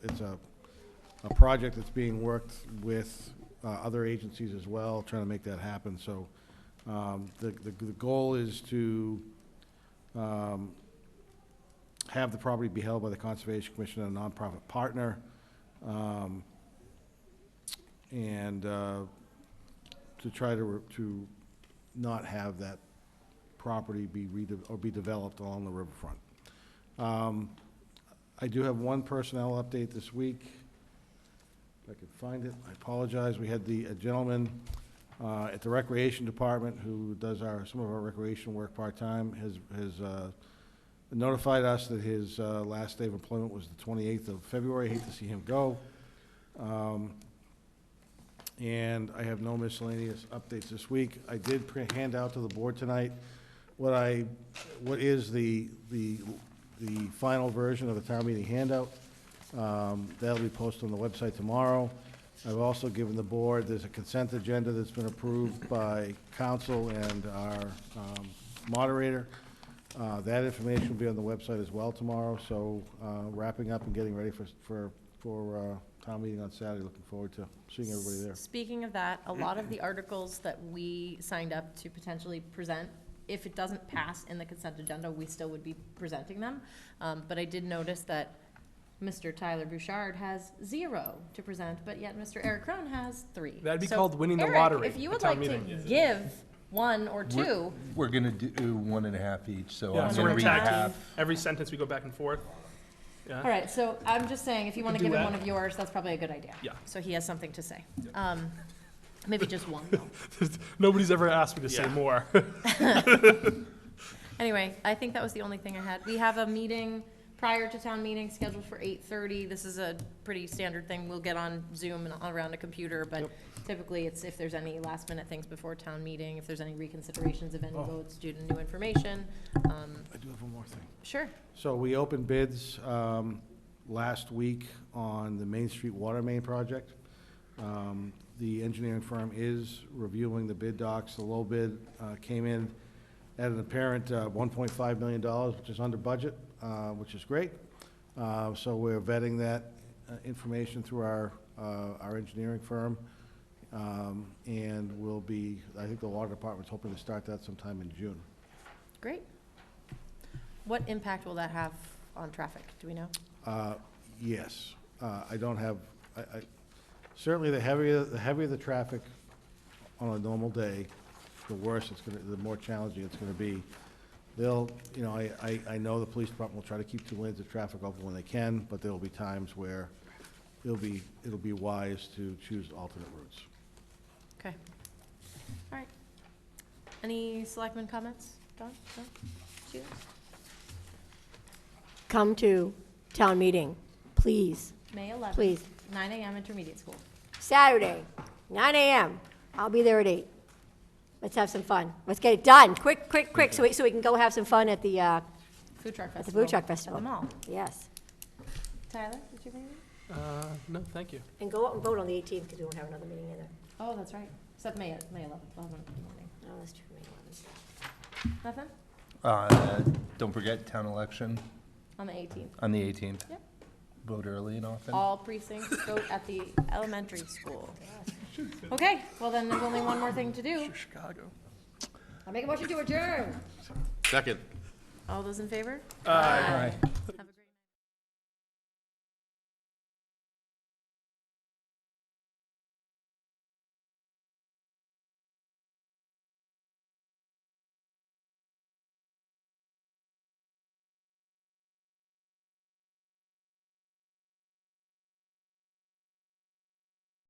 project that's being worked with other agencies as well, trying to make that happen. So the goal is to have the property be held by the Conservation Commission and a nonprofit partner, and to try to not have that property be developed along the riverfront. I do have one personnel update this week. If I can find it, I apologize. We had a gentleman at the Recreation Department who does some of our recreation work part-time, has notified us that his last day of employment was the 28th of February. Hate to see him go. And I have no miscellaneous updates this week. I did hand out to the board tonight what is the final version of the town meeting handout. That'll be posted on the website tomorrow. I've also given the board, there's a consent agenda that's been approved by council and our moderator. That information will be on the website as well tomorrow. So wrapping up and getting ready for town meeting on Saturday. Looking forward to seeing everybody there. Speaking of that, a lot of the articles that we signed up to potentially present, if it doesn't pass in the consent agenda, we still would be presenting them. But I did notice that Mr. Tyler Bouchard has 0 to present, but yet Mr. Eric Crone has 3. That'd be So, called winning the Eric, lottery if you at would town like to meeting. give 1 or 2, We're gonna do 1.5 each, so Yeah, I'm so gonna we're read tag half. team. Every sentence we go back and forth. Yeah. all right, so I'm just saying, if you want to can give do him that. one of yours, that's probably a good idea. Yeah. So he has something to say. Maybe just 1, though. Nobody's ever asked me to say Yeah. more. Anyway, I think that was the only thing I had. We have a meeting prior to town meeting scheduled for 8:30. This is a pretty standard thing. We'll get on Zoom and around a computer, but typically it's if there's any last minute things before town meeting, if there's any reconsiderations of any votes due to new information. I do have one more thing. Sure. So we opened bids last week on the Main Street Water Main project. The engineering firm is reviewing the bid docs. The low bid came in at an apparent $1.5 million, which is under budget, which is great. So we're vetting that information through our engineering firm. And we'll be, I think the water department's hoping to start that sometime in June. Great. What impact will that have on traffic? Do we know? Yes. I don't have, certainly the heavier the traffic on a normal day, the worse it's gonna, the more challenging it's gonna be. They'll, you know, I know the police department will try to keep 2 lanes of traffic open when they can, but there will be times where it'll be wise to choose alternate routes. Okay. All right. Any selectmen comments? Don? No? Sheila? Come to town meeting, please. May 11th. Please. 9 a.m. intermediate school. Saturday, 9 a.m. I'll be there at 8. Let's have some fun. Let's get it done, quick, quick, quick, so we can go have some fun at the Food truck At the festival. food truck festival. At the mall. yes. Tyler, did you bring it? No, thank you. And go out and vote on the 18th, because we won't have another meeting either. Oh, that's right. Except May 11th. We'll have one in the morning. Oh, that's true, May 11th. Nothing? Don't forget town election On the 18th. on the 18th. Yep. Vote early and often. All precincts vote at the elementary school. Okay, well then there's only one more thing to do. Chicago. I'll make a motion to adjourn. Second. All those in favor? Aye. Have a